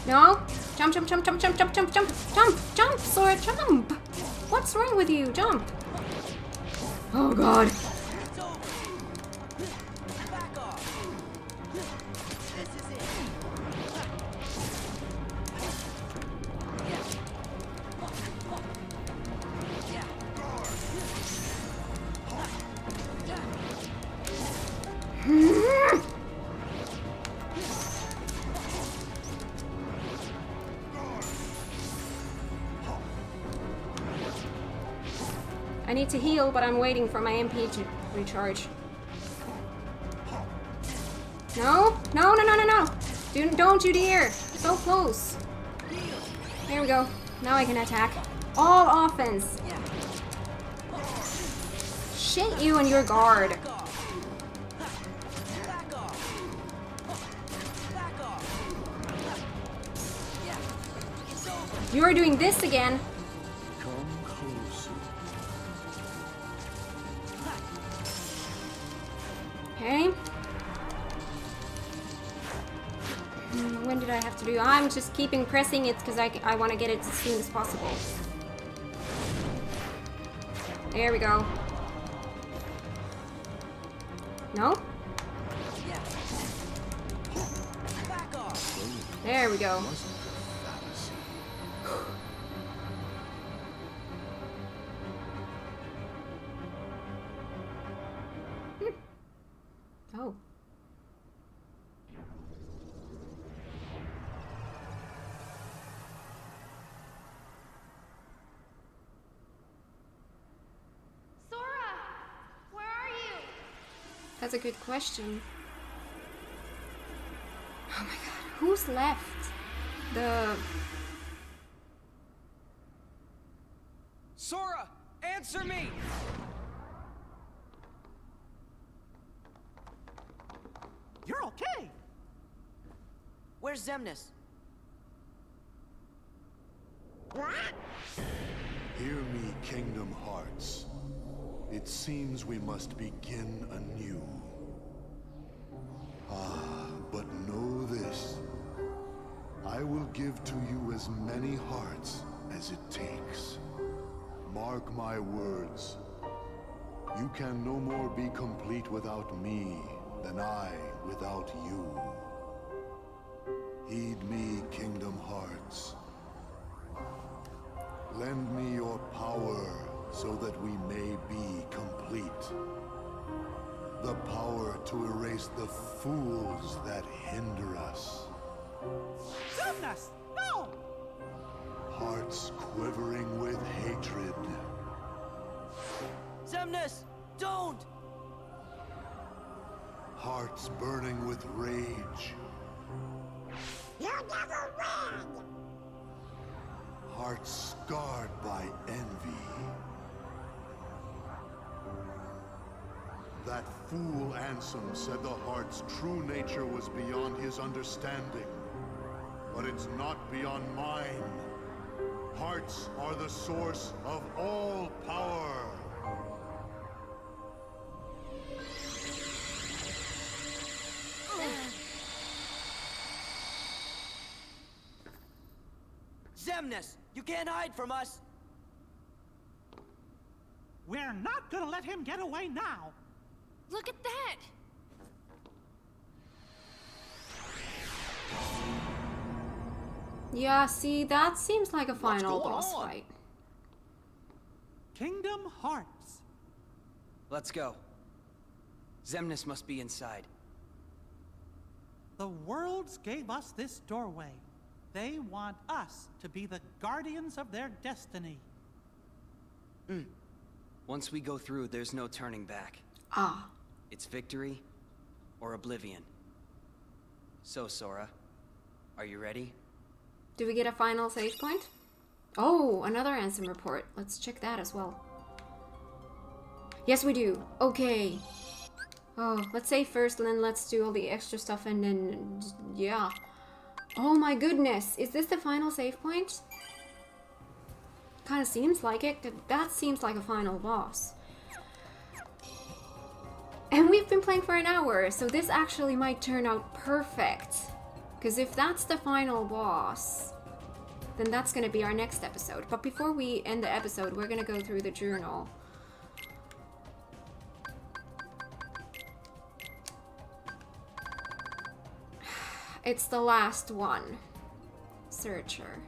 [SPEAKER 1] No? Jump, jump, jump, jump, jump, jump, jump, jump, jump, jump, Sora, jump! What's wrong with you? Jump! Oh god.
[SPEAKER 4] It's over. Back off. This is it.
[SPEAKER 1] I need to heal, but I'm waiting for my MP to recharge. No? No, no, no, no, no! Don't you dare! So close! There we go. Now I can attack. All offense! Shit you and your guard! You're doing this again! Okay. When did I have to do? I'm just keeping pressing it because I want to get it as soon as possible. There we go. No?
[SPEAKER 4] Back off.
[SPEAKER 1] There we go. Oh.
[SPEAKER 9] Sora! Where are you?
[SPEAKER 1] That's a good question. Oh my god, who's left?
[SPEAKER 2] Sora, answer me!
[SPEAKER 5] You're okay.
[SPEAKER 4] Where's Xemnas?
[SPEAKER 8] Hear me, Kingdom Hearts. It seems we must begin anew. But know this. I will give to you as many hearts as it takes. Mark my words. You can no more be complete without me than I without you. Heed me, Kingdom Hearts. Lend me your power so that we may be complete. The power to erase the fools that hinder us.
[SPEAKER 5] Xemnas! No!
[SPEAKER 8] Hearts quivering with hatred.
[SPEAKER 4] Xemnas! Don't!
[SPEAKER 8] Hearts burning with rage.
[SPEAKER 9] You never win!
[SPEAKER 8] Hearts scarred by envy. That fool Ansem said the heart's true nature was beyond his understanding. But it's not beyond mine. Hearts are the source of all power.
[SPEAKER 4] Xemnas! You can't hide from us!
[SPEAKER 5] We're not gonna let him get away now.
[SPEAKER 9] Look at that!
[SPEAKER 1] Yeah, see, that seems like a final
[SPEAKER 4] going
[SPEAKER 1] boss
[SPEAKER 4] on?
[SPEAKER 1] fight.
[SPEAKER 5] Kingdom Hearts.
[SPEAKER 2] Let's go. Xemnas must be inside.
[SPEAKER 5] The worlds gave us this doorway. They want us to be the guardians of their destiny.
[SPEAKER 2] Once we go through, there's no turning back.
[SPEAKER 1] Ah.
[SPEAKER 2] It's victory or oblivion. So, Sora, are you ready?
[SPEAKER 1] Do we get a final save point? Oh, another Ansem report. Let's check that as well. Yes, we do. Okay. Oh, let's save first, and then let's do all the extra stuff, and then... yeah. Oh my goodness. Is this the final save point? Kind of seems like it. That seems like a final boss. And we've been playing for an hour, so this actually might turn out perfect. Because if that's the final boss, then that's going to be our next episode. But before we end the episode, we're going to go through the journal. It's the last one. Searcher.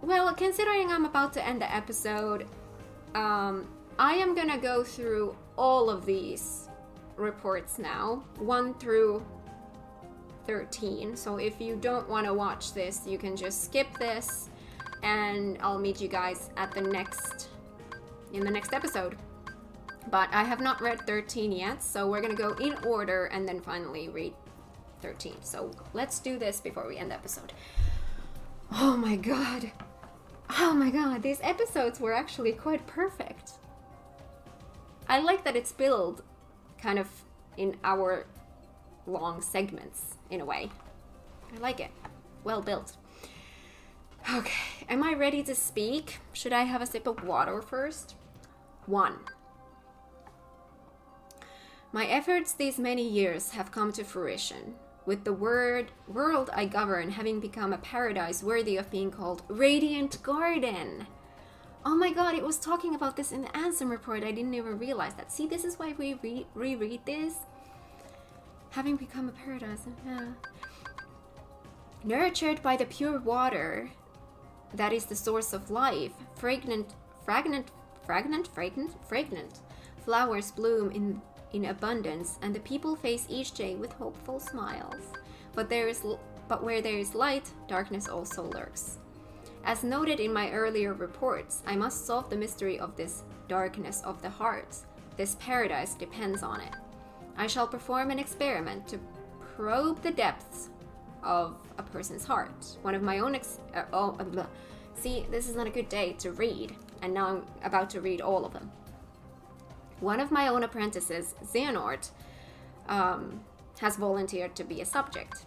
[SPEAKER 1] Well, considering I'm about to end the episode, I am gonna go through all of these reports now, 1 through 13. So if you don't want to watch this, you can just skip this, and I'll meet you guys at in the next episode. But I have not read 13 yet, so we're gonna go in order and then finally read 13. So let's do this before we end the episode. Oh my god. Oh my god, these episodes were actually quite perfect. I like that it's built kind of in hour-long segments, in a way. I like it. Well built. Okay, am I ready to speak? Should I have a sip of water first? 1. My efforts these many years have come to fruition, with the world I govern having become a paradise worthy of being called Radiant Garden. Oh my god, it was talking about this in the Ansem report. I didn't even realize that. See, this is why we reread this. Having become a paradise. Yeah. Nurtured by the pure water that is the source of life, fragrant flowers bloom in abundance, and the people face each day with hopeful smiles. But where there is light, darkness also lurks. As noted in my earlier reports, I must solve the mystery of this darkness of the heart. This paradise depends on it. I shall perform an experiment to probe the depths of a person's heart. One of my own See, this is not a good day to read, and now I'm about to read all of them. One of my own apprentices, Xehanort, has volunteered to be a subject.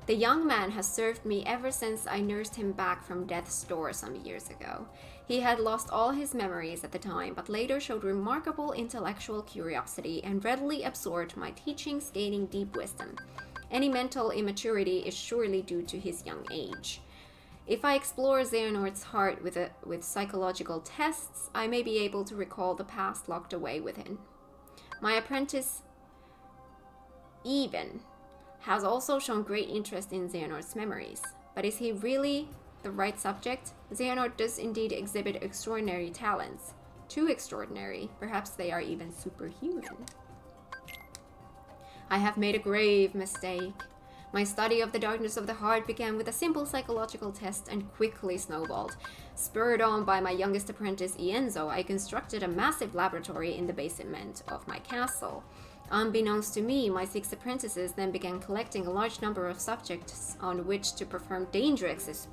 [SPEAKER 1] The young man has served me ever since I nursed him back from death's door some years ago. He had lost all his memories at the time, but later showed remarkable intellectual curiosity and readily absorbed my teachings, gaining deep wisdom. Any mental immaturity is surely due to his young age. If I explore Xehanort's heart with psychological tests, I may be able to recall the past locked away within. My apprentice, Even, has also shown great interest in Xehanort's memories. But is he really the right subject? Xehanort does indeed exhibit extraordinary talents. Too extraordinary. Perhaps they are even superhuman. I have made a grave mistake. My study of the darkness of the heart began with a simple psychological test and quickly snowballed. Spurred on by my youngest apprentice, Ienzo, I constructed a massive laboratory in the basement of my castle. Unbeknownst to me, my 6 apprentices then began collecting a large number of subjects on which to perform dangerous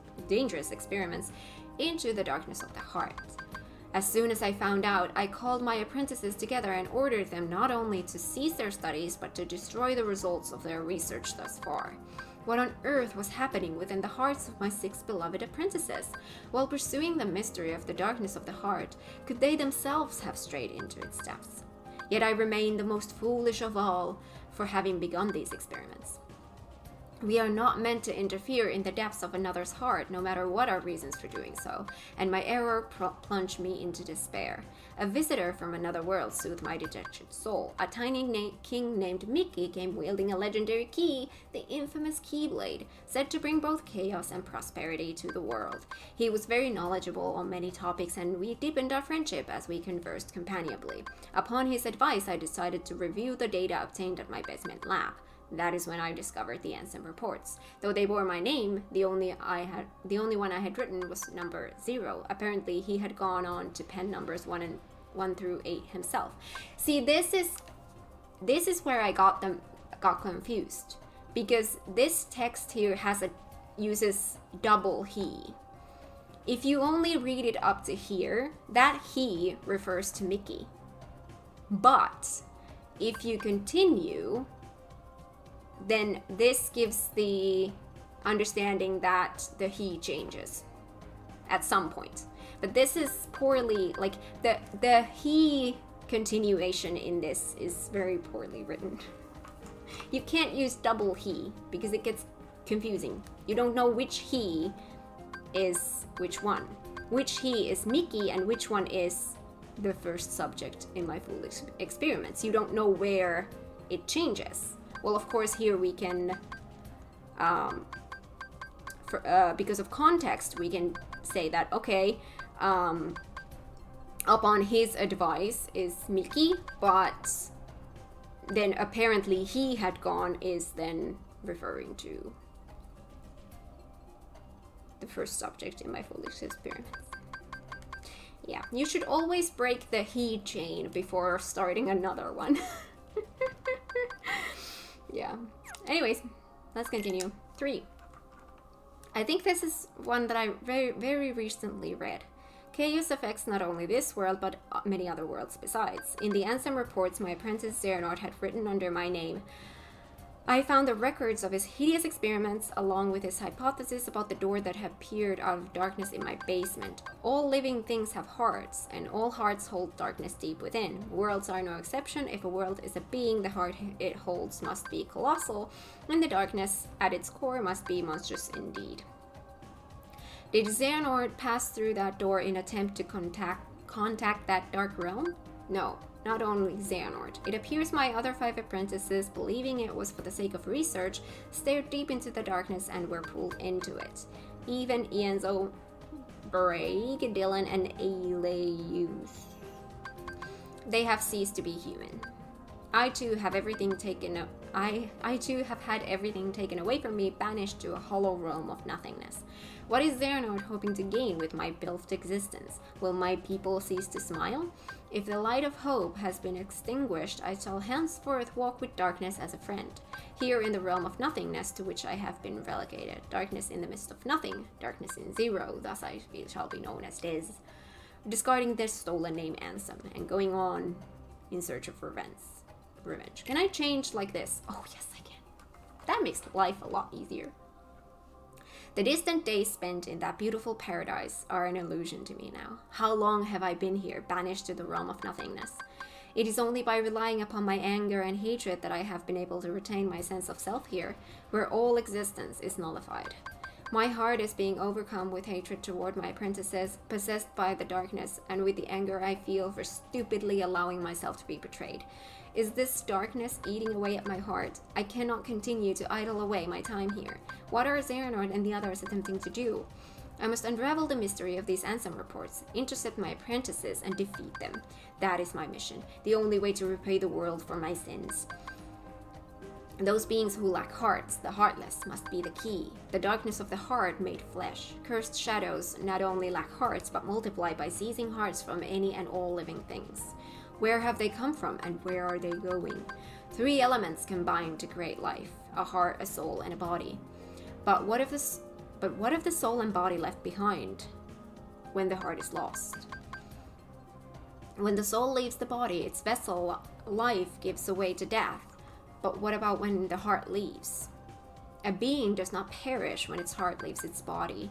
[SPEAKER 1] experiments into the darkness of the heart. As soon as I found out, I called my apprentices together and ordered them not only to cease their studies, but to destroy the results of their research thus far. What on earth was happening within the hearts of my 6 beloved apprentices? While pursuing the mystery of the darkness of the heart, could they themselves have strayed into its depths? Yet I remain the most foolish of all for having begun these experiments. We are not meant to interfere in the depths of another's heart, no matter what our reasons for doing so, and my error plunged me into despair. A visitor from another world soothed my dejected soul. A tiny king named Mickey came wielding a legendary key, the infamous Keyblade, said to bring both chaos and prosperity to the world. He was very knowledgeable on many topics, and we deepened our friendship as we conversed companionably. Upon his advice, I decided to review the data obtained at my basement lab. That is when I discovered the Ansem reports. Though they bore my name, the only one I had written was number 0. Apparently, he had gone on to pen numbers 1 through 8 himself. See, this is where I got confused, because this text here uses double he. If you only read it up to here, that he refers to Mickey. But if you continue, then this gives the understanding that the he changes at some point. But this is poorly, like, the he continuation in this is very poorly written. You can't use double he, because it gets confusing. You don't know which he is which one. Which he is Mickey and which one is the first subject in my foolish experiments. You don't know where it changes. Well, of course, here we can, because of context, we can say that, okay, upon his advice is Mickey, but then apparently he had gone is then referring to the first subject in my foolish experiments. Yeah, you should always break the he chain before starting another one. Yeah. Anyways, let's continue. 3. I think this is one that I very, very recently read. Chaos affects not only this world, but many other worlds besides. In the Ansem reports, my apprentice Xehanort had written under my name, I found the records of his hideous experiments along with his hypothesis about the door that had peered out of darkness in my basement. All living things have hearts, and all hearts hold darkness deep within. Worlds are no exception. If a world is a being, the heart it holds must be colossal, and the darkness at its core must be monstrous indeed. Did Xehanort pass through that door in attempt to contact that dark realm? No. Not only Xehanort. It appears my other 5 apprentices, believing it was for the sake of research, stared deep into the darkness and were pulled into it. Even Ienzo, Braig, Dylan, and Aleus. They have ceased to be human. I too have everything taken I too have had everything taken away from me, banished to a hollow realm of nothingness. What is Xehanort hoping to gain with my bilfed existence? Will my people cease to smile? If the light of hope has been extinguished, I shall henceforth walk with darkness as a friend. Here in the realm of nothingness to which I have been relegated. Darkness in the midst of nothing. Darkness in zero. Thus I shall be known as Diz. Discarding this stolen name Ansem and going on in search of revenge. Can I change like this? Oh yes I can. That makes life a lot easier. The distant days spent in that beautiful paradise are an illusion to me now. How long have I been here, banished to the realm of nothingness? It is only by relying upon my anger and hatred that I have been able to retain my sense of self here, where all existence is nullified. My heart is being overcome with hatred toward my apprentices, possessed by the darkness, and with the anger I feel for stupidly allowing myself to be betrayed. Is this darkness eating away at my heart? I cannot continue to idle away my time here. What are Xehanort and the others attempting to do? I must unravel the mystery of these Ansem reports, intercept my apprentices, and defeat them. That is my mission, the only way to repay the world for my sins. Those beings who lack hearts, the heartless, must be the key. The darkness of the heart made flesh. Cursed shadows not only lack hearts, but multiply by seizing hearts from any and all living things. Where have they come from, and where are they going? 3 elements combine to create life: a heart, a soul, and a body. But what if the soul and body left behind when the heart is lost? When the soul leaves the body, its vessel life gives away to death. But what about when the heart leaves? A being does not perish when its heart leaves its body.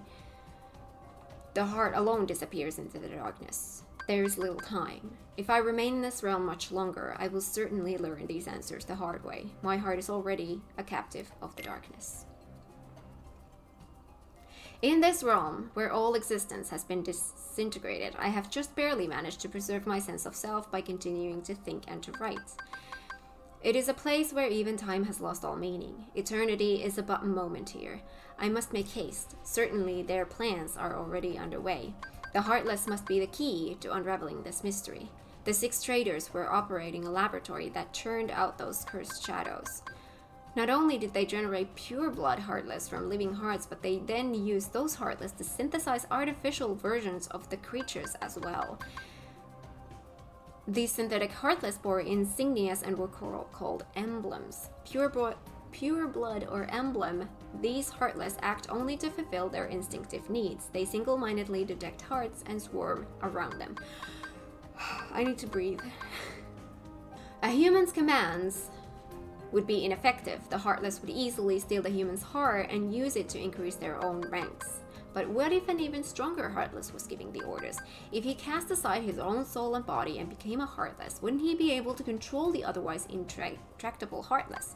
[SPEAKER 1] The heart alone disappears into the darkness. There is little time. If I remain in this realm much longer, I will certainly learn these answers the hard way. My heart is already a captive of the darkness. In this realm, where all existence has been disintegrated, I have just barely managed to preserve my sense of self by continuing to think and to write. It is a place where even time has lost all meaning. Eternity is but a moment here. I must make haste. Certainly their plans are already underway. The Heartless must be the key to unraveling this mystery. The 6 traders were operating a laboratory that churned out those cursed shadows. Not only did they generate pure blood Heartless from living hearts, but they then used those Heartless to synthesize artificial versions of the creatures as well. These synthetic Heartless bore insignias and were called emblems. Pure blood or emblem, these Heartless act only to fulfill their instinctive needs. They single-mindedly detect hearts and swarm around them. I need to breathe. A human's commands would be ineffective. The Heartless would easily steal the human's heart and use it to increase their own ranks. But what if an even stronger Heartless was giving the orders? If he cast aside his own soul and body and became a Heartless, wouldn't he be able to control the otherwise intractable Heartless?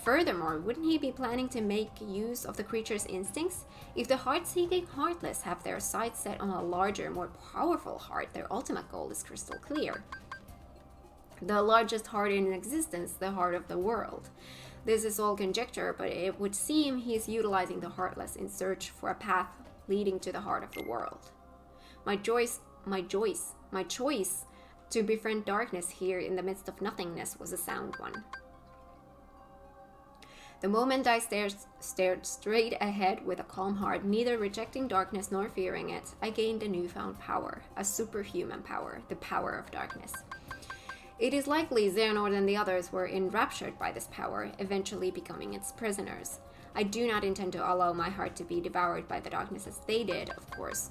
[SPEAKER 1] Furthermore, wouldn't he be planning to make use of the creature's instincts? If the heart-seeking Heartless have their sights set on a larger, more powerful heart, their ultimate goal is crystal clear. The largest heart in existence, the heart of the world. This is all conjecture, but it would seem he is utilizing the Heartless in search for a path leading to the heart of the world. My choice to befriend darkness here in the midst of nothingness was a sound one. The moment I stared straight ahead with a calm heart, neither rejecting darkness nor fearing it, I gained a newfound power, a superhuman power, the power of darkness. It is likely Xehanort and the others were enraptured by this power, eventually becoming its prisoners. I do not intend to allow my heart to be devoured by the darkness as they did, of course.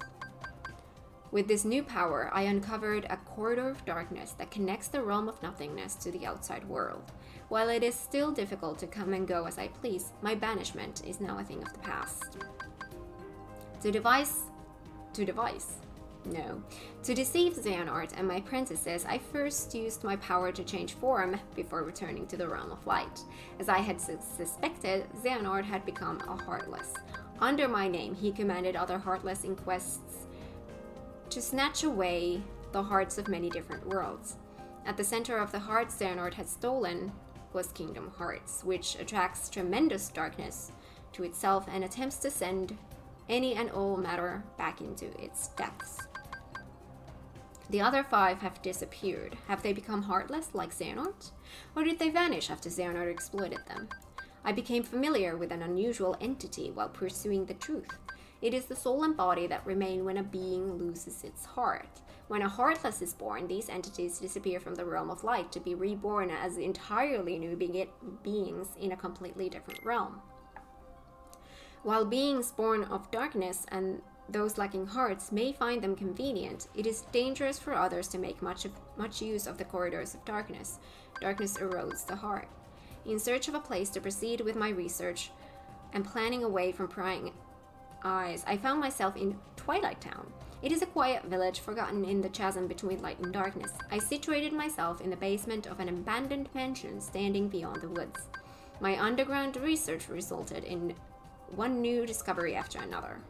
[SPEAKER 1] With this new power, I uncovered a corridor of darkness that connects the realm of nothingness to the outside world. While it is still difficult to come and go as I please, my banishment is now a thing of the past. To deceive Xehanort and my princesses, I first used my power to change form before returning to the realm of light. As I had suspected, Xehanort had become a Heartless. Under my name, he commanded other Heartless in quests to snatch away the hearts of many different worlds. At the center of the heart Xehanort had stolen was Kingdom Hearts, which attracts tremendous darkness to itself and attempts to send any and all matter back into its depths. The other 5 have disappeared. Have they become heartless like Xehanort? Or did they vanish after Xehanort exploited them? I became familiar with an unusual entity while pursuing the truth. It is the soul and body that remain when a being loses its heart. When a Heartless is born, these entities disappear from the realm of light to be reborn as entirely new beings in a completely different realm. While beings born of darkness and those lacking hearts may find them convenient, it is dangerous for others to make much use of the corridors of darkness. Darkness erodes the heart. In search of a place to proceed with my research and planning away from prying eyes, I found myself in Twilight Town. It is a quiet village forgotten in the chasm between light and darkness. I situated myself in the basement of an abandoned mansion standing beyond the woods. My underground research resulted in one new discovery after another.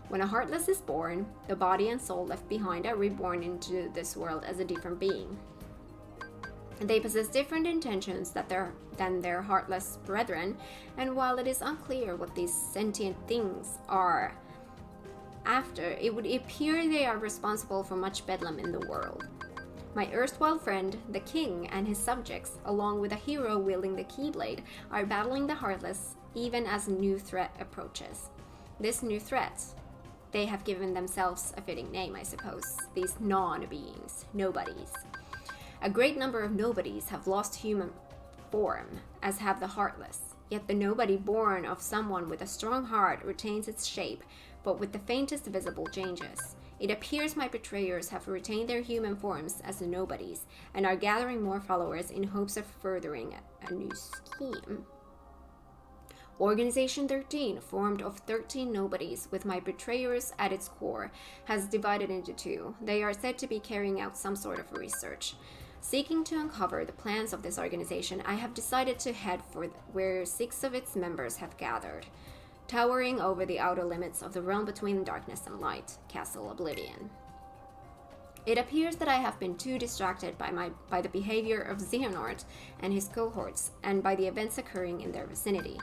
[SPEAKER 1] When a Heartless is born, the body and soul left behind are reborn into this world as a different being. They possess different intentions than their Heartless brethren, and while it is unclear what these sentient things are after, it would appear they are responsible for much bedlam in the world. My erstwhile friend, the king, and his subjects, along with a hero wielding the Keyblade, are battling the Heartless even as a new threat approaches. This new threat, they have given themselves a fitting name, I suppose. These non-beings, nobodies. A great number of nobodies have lost human form, as have the Heartless. Yet the nobody born of someone with a strong heart retains its shape, but with the faintest visible changes. It appears my betrayers have retained their human forms as the nobodies, and are gathering more followers in hopes of furthering a new scheme. Organization 13, formed of 13 nobodies with my betrayers at its core, has divided into 2. They are said to be carrying out some sort of research. Seeking to uncover the plans of this organization, I have decided to head for where 6 of its members have gathered, towering over the outer limits of the realm between darkness and light, Castle Oblivion. It appears that I have been too distracted by the behavior of Xehanort and his cohorts, and by the events occurring in their vicinity.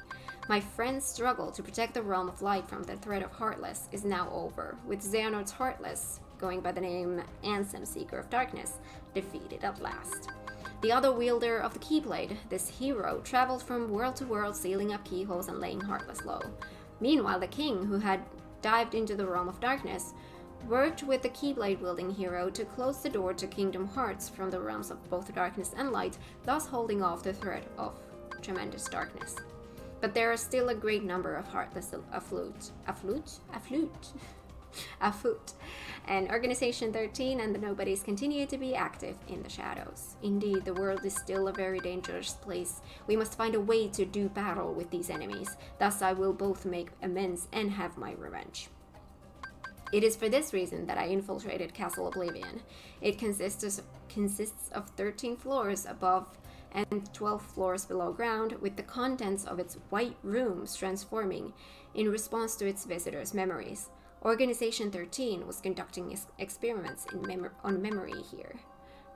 [SPEAKER 1] My friend's struggle to protect the realm of light from the threat of Heartless is now over, with Xehanort's Heartless, going by the name Ansem, Seeker of Darkness, defeated at last. The other wielder of the Keyblade, this hero, traveled from world to world, sealing up keyholes and laying Heartless low. Meanwhile, the king, who had dived into the realm of darkness, worked with the Keyblade-wielding hero to close the door to Kingdom Hearts from the realms of both darkness and light, thus holding off the threat of tremendous darkness. But there are still a great number of Heartless afoot, and Organization 13 and the Nobodies continue to be active in the shadows. Indeed, the world is still a very dangerous place. We must find a way to do battle with these enemies, thus I will both make amends and have my revenge. It is for this reason that I infiltrated Castle Oblivion. It consists of 13 floors above and 12 floors below ground, with the contents of its white rooms transforming in response to its visitors' memories. Organization 13 was conducting experiments on memory here.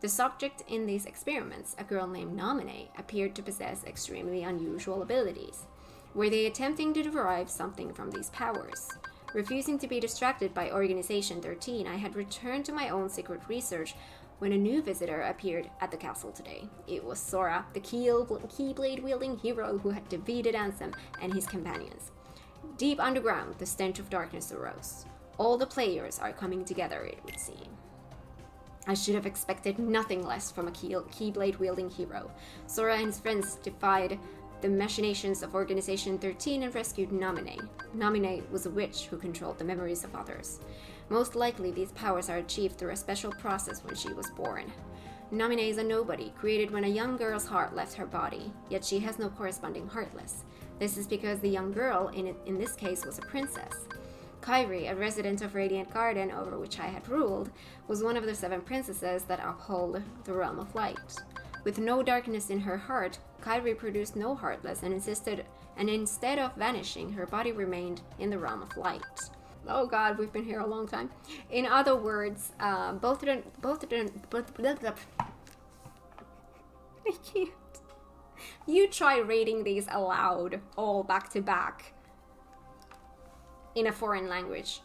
[SPEAKER 1] The subject in these experiments, a girl named Naminé, appeared to possess extremely unusual abilities. Were they attempting to derive something from these powers? Refusing to be distracted by Organization 13, I had returned to my own secret research when a new visitor appeared at the castle today. It was Sora, the Keyblade-wielding hero who had defeated Ansem and his companions. Deep underground, the stench of darkness arose. All the players are coming together, it would seem. I should have expected nothing less from a Keyblade-wielding hero. Sora and his friends defied the machinations of Organization 13 and rescued Namine. Namine was a witch who controlled the memories of others. Most likely, these powers are achieved through a special process when she was born. Namine is a nobody, created when a young girl's heart left her body, yet she has no corresponding heartless. This is because the young girl, in this case, was a princess. Kyrie, a resident of Radiant Garden over which I had ruled, was one of the 7 princesses that uphold the realm of light. With no darkness in her heart, Kyrie produced no heartless and instead of vanishing, her body remained in the realm of light. Oh god, we've been here a long time. In other words, both of them, I can't. You try reading these aloud, all back to back, in a foreign language.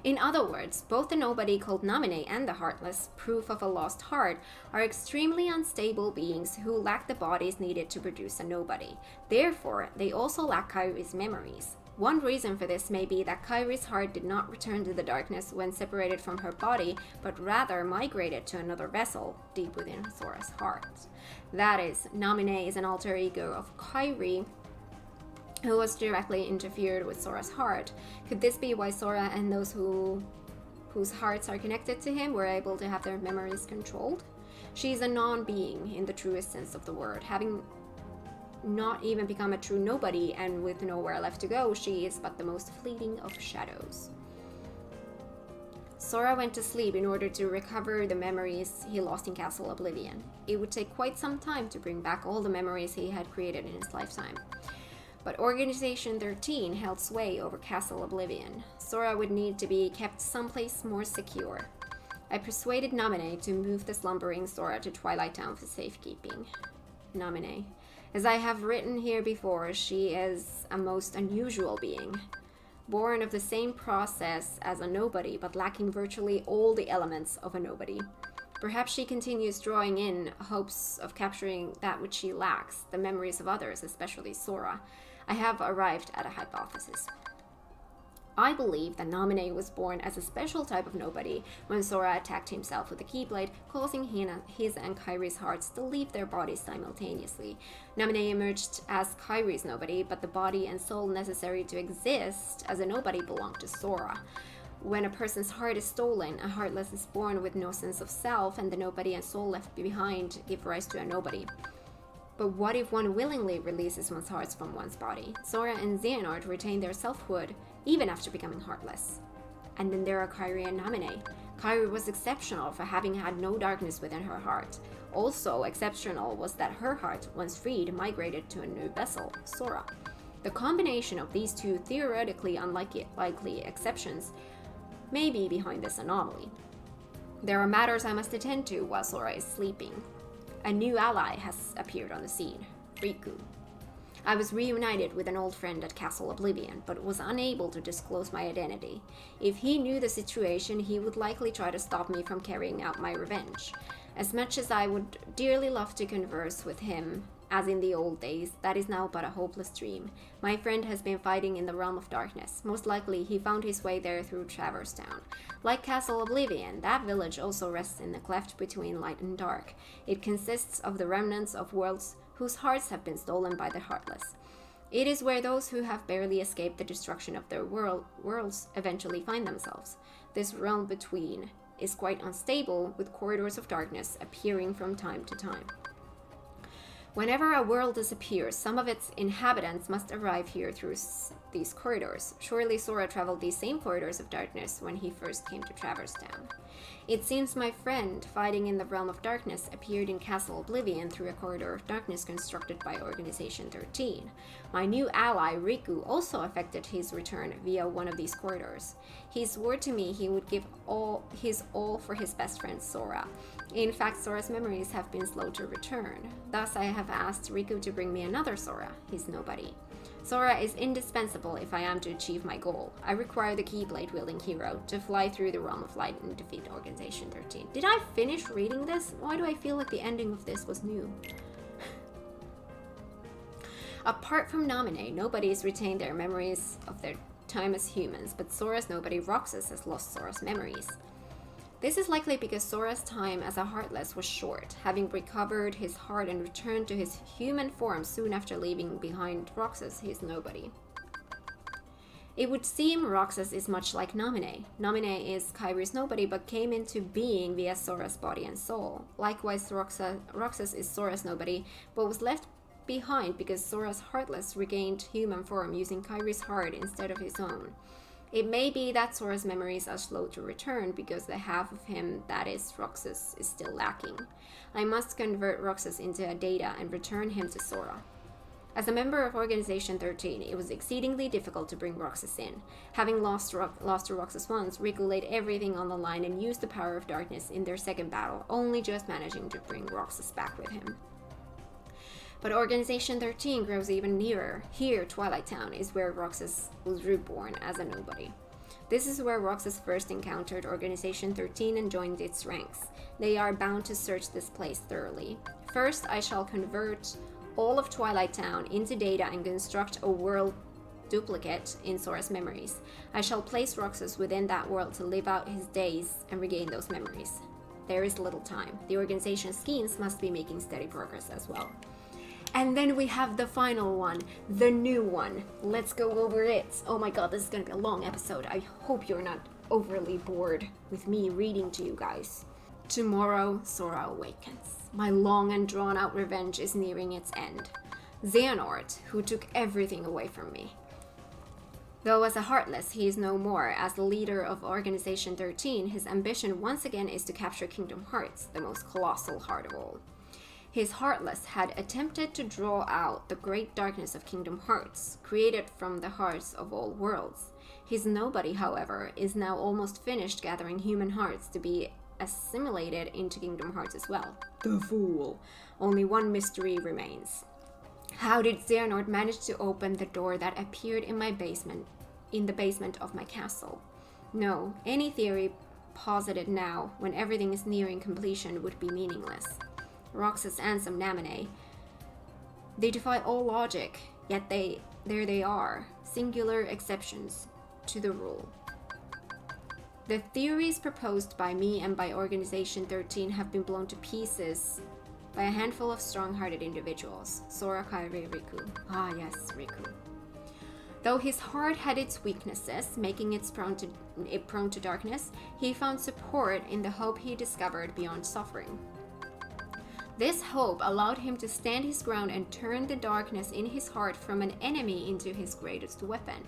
[SPEAKER 1] In other words, both the nobody called Namine and the heartless, proof of a lost heart, are extremely unstable beings who lack the bodies needed to produce a nobody. Therefore, they also lack Kyrie's memories. One reason for this may be that Kyrie's heart did not return to the darkness when separated from her body, but rather migrated to another vessel deep within Sora's heart. That is, Namine is an alter ego of Kyrie, who was directly interfered with Sora's heart. Could this be why Sora and those whose hearts are connected to him were able to have their memories controlled? She is a non-being in the truest sense of the word, having not even become a true nobody, and with nowhere left to go, she is but the most fleeting of shadows. Sora went to sleep in order to recover the memories he lost in Castle Oblivion. It would take quite some time to bring back all the memories he had created in his lifetime. But Organization 13 held sway over Castle Oblivion. Sora would need to be kept someplace more secure. I persuaded Namine to move the slumbering Sora to Twilight Town for safekeeping. Namine. As I have written here before, she is a most unusual being. Born of the same process as a nobody, but lacking virtually all the elements of a nobody. Perhaps she continues drawing in hopes of capturing that which she lacks, the memories of others, especially Sora. I have arrived at a hypothesis. I believe that Namine was born as a special type of nobody when Sora attacked himself with the Keyblade, causing his and Kyrie's hearts to leave their bodies simultaneously. Namine emerged as Kyrie's nobody, but the body and soul necessary to exist as a nobody belonged to Sora. When a person's heart is stolen, a heartless is born with no sense of self, and the nobody and soul left behind give rise to a nobody. But what if one willingly releases one's hearts from one's body? Sora and Xehanort retain their selfhood even after becoming heartless. And then there are Kyrie and Namine. Kyrie was exceptional for having had no darkness within her heart. Also exceptional was that her heart, once freed, migrated to a new vessel, Sora. The combination of these two theoretically unlikely exceptions may be behind this anomaly. There are matters I must attend to while Sora is sleeping. A new ally has appeared on the scene, Riku. I was reunited with an old friend at Castle Oblivion, but was unable to disclose my identity. If he knew the situation, he would likely try to stop me from carrying out my revenge. As much as I would dearly love to converse with him, as in the old days, that is now but a hopeless dream. My friend has been fighting in the realm of darkness. Most likely, he found his way there through Traverse Town. Like Castle Oblivion, that village also rests in the cleft between light and dark. It consists of the remnants of worlds whose hearts have been stolen by the heartless. It is where those who have barely escaped the destruction of their worlds eventually find themselves. This realm between is quite unstable, with corridors of darkness appearing from time to time. Whenever a world disappears, some of its inhabitants must arrive here through these corridors. Surely Sora traveled these same corridors of darkness when he first came to Traverse Town. It seems my friend, fighting in the realm of darkness, appeared in Castle Oblivion through a corridor of darkness constructed by Organization 13. My new ally, Riku, also effected his return via one of these corridors. He swore to me he would give his all for his best friend Sora. In fact, Sora's memories have been slow to return. Thus, I have asked Riku to bring me another Sora, his nobody. Sora is indispensable if I am to achieve my goal. I require the Keyblade-wielding hero to fly through the realm of light and defeat Organization 13. Did I finish reading this? Why do I feel like the ending of this was new? Apart from Namine, nobody's retained their memories of their time as humans, but Sora's nobody, Roxas, has lost Sora's memories. This is likely because Sora's time as a Heartless was short, having recovered his heart and returned to his human form soon after leaving behind Roxas, his nobody. It would seem Roxas is much like Naminé. Naminé is Kairi's nobody but came into being via Sora's body and soul. Likewise, Roxas is Sora's nobody but was left behind because Sora's Heartless regained human form using Kairi's heart instead of his own. It may be that Sora's memories are slow to return because the half of him, that is Roxas, is still lacking. I must convert Roxas into a data and return him to Sora. As a member of Organization 13, it was exceedingly difficult to bring Roxas in. Having lost to Roxas once, Riku laid everything on the line and used the power of darkness in their second battle, only just managing to bring Roxas back with him. But Organization 13 grows even nearer. Here, Twilight Town is where Roxas was reborn as a nobody. This is where Roxas first encountered Organization 13 and joined its ranks. They are bound to search this place thoroughly. First, I shall convert all of Twilight Town into data and construct a world duplicate in Sora's memories. I shall place Roxas within that world to live out his days and regain those memories. There is little time. The organization's schemes must be making steady progress as well. And then we have the final one, the new one. Let's go over it. Oh my god, this is gonna be a long episode. I hope you're not overly bored with me reading to you guys. Tomorrow, Sora awakens. My long and drawn-out revenge is nearing its end. Xehanort, who took everything away from me. Though as a Heartless, he is no more. As the leader of Organization 13, his ambition once again is to capture Kingdom Hearts, the most colossal heart of all. His Heartless had attempted to draw out the great darkness of Kingdom Hearts, created from the hearts of all worlds. His nobody, however, is now almost finished gathering human hearts to be assimilated into Kingdom Hearts as well. The fool! Only one mystery remains. How did Xehanort manage to open the door that appeared in the basement of my castle? No, any theory posited now, when everything is nearing completion, would be meaningless. Roxas and some Naminé. They defy all logic, yet there they are, singular exceptions to the rule. The theories proposed by me and by Organization 13 have been blown to pieces by a handful of strong-hearted individuals. Sora, Kairi, Riku. Ah yes, Riku. Though his heart had its weaknesses, making it prone to darkness, he found support in the hope he discovered beyond suffering. This hope allowed him to stand his ground and turn the darkness in his heart from an enemy into his greatest weapon.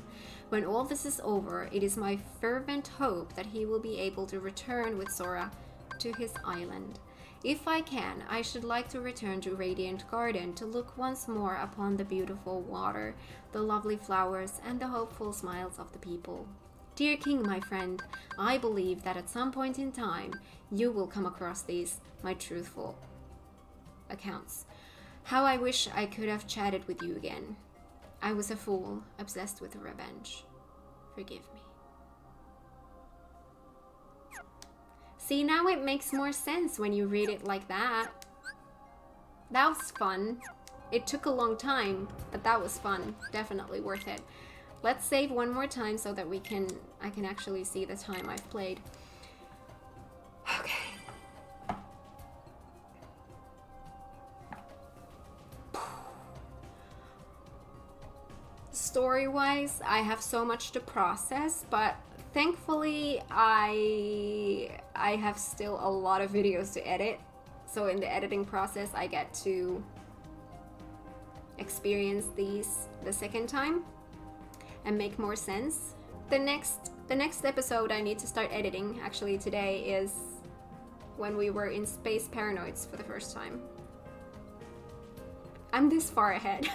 [SPEAKER 1] When all this is over, it is my fervent hope that he will be able to return with Sora to his island. If I can, I should like to return to Radiant Garden to look once more upon the beautiful water, the lovely flowers, and the hopeful smiles of the people. Dear King, my friend, I believe that at some point in time, you will come across these, my truthful accounts. How I wish I could have chatted with you again. I was a fool, obsessed with revenge. Forgive me. See, now it makes more sense when you read it like that. That was fun. It took a long time, but that was fun. Definitely worth it. Let's save one more time so that I can actually see the time I've played. Okay. Story-wise, I have so much to process, but thankfully I have still a lot of videos to edit. So in the editing process, I get to experience these the second time and make more sense. The next episode I need to start editing, actually today, is when we were in Space Paranoids for the first time. I'm this far ahead.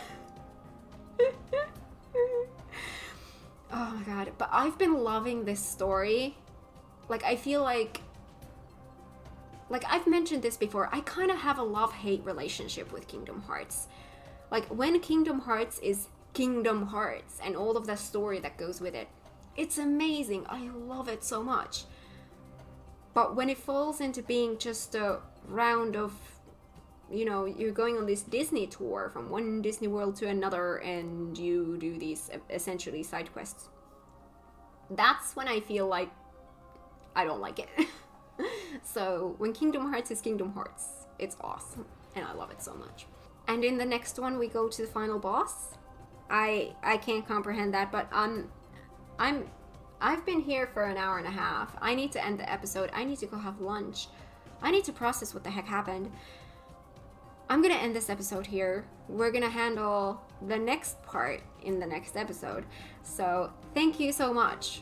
[SPEAKER 1] Oh my god, but I've been loving this story. Like, I feel like I've mentioned this before, I kind of have a love-hate relationship with Kingdom Hearts. Like, when Kingdom Hearts is Kingdom Hearts and all of the story that goes with it, it's amazing. I love it so much. But when it falls into being just a round of, you know, you're going on this Disney tour from one Disney world to another and you do these essentially side quests, that's when I feel like I don't like it. So when Kingdom Hearts is Kingdom Hearts, it's awesome, and I love it so much. And in the next one, we go to the final boss. I can't comprehend that, but I've been here for an hour and a half. I need to end the episode. I need to go have lunch. I need to process what the heck happened. I'm gonna end this episode here. We're gonna handle the next part in the next episode. So thank you so much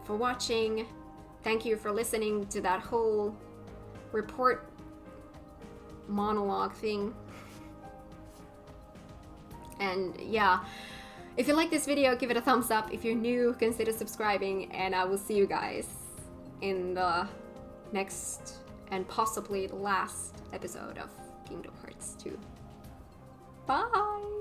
[SPEAKER 1] for watching. Thank you for listening to that whole report monologue thing. And yeah, if you like this video, give it a thumbs up. If you're new, consider subscribing, and I will see you guys in the next and possibly the last episode of Kingdom Hearts 2. Bye!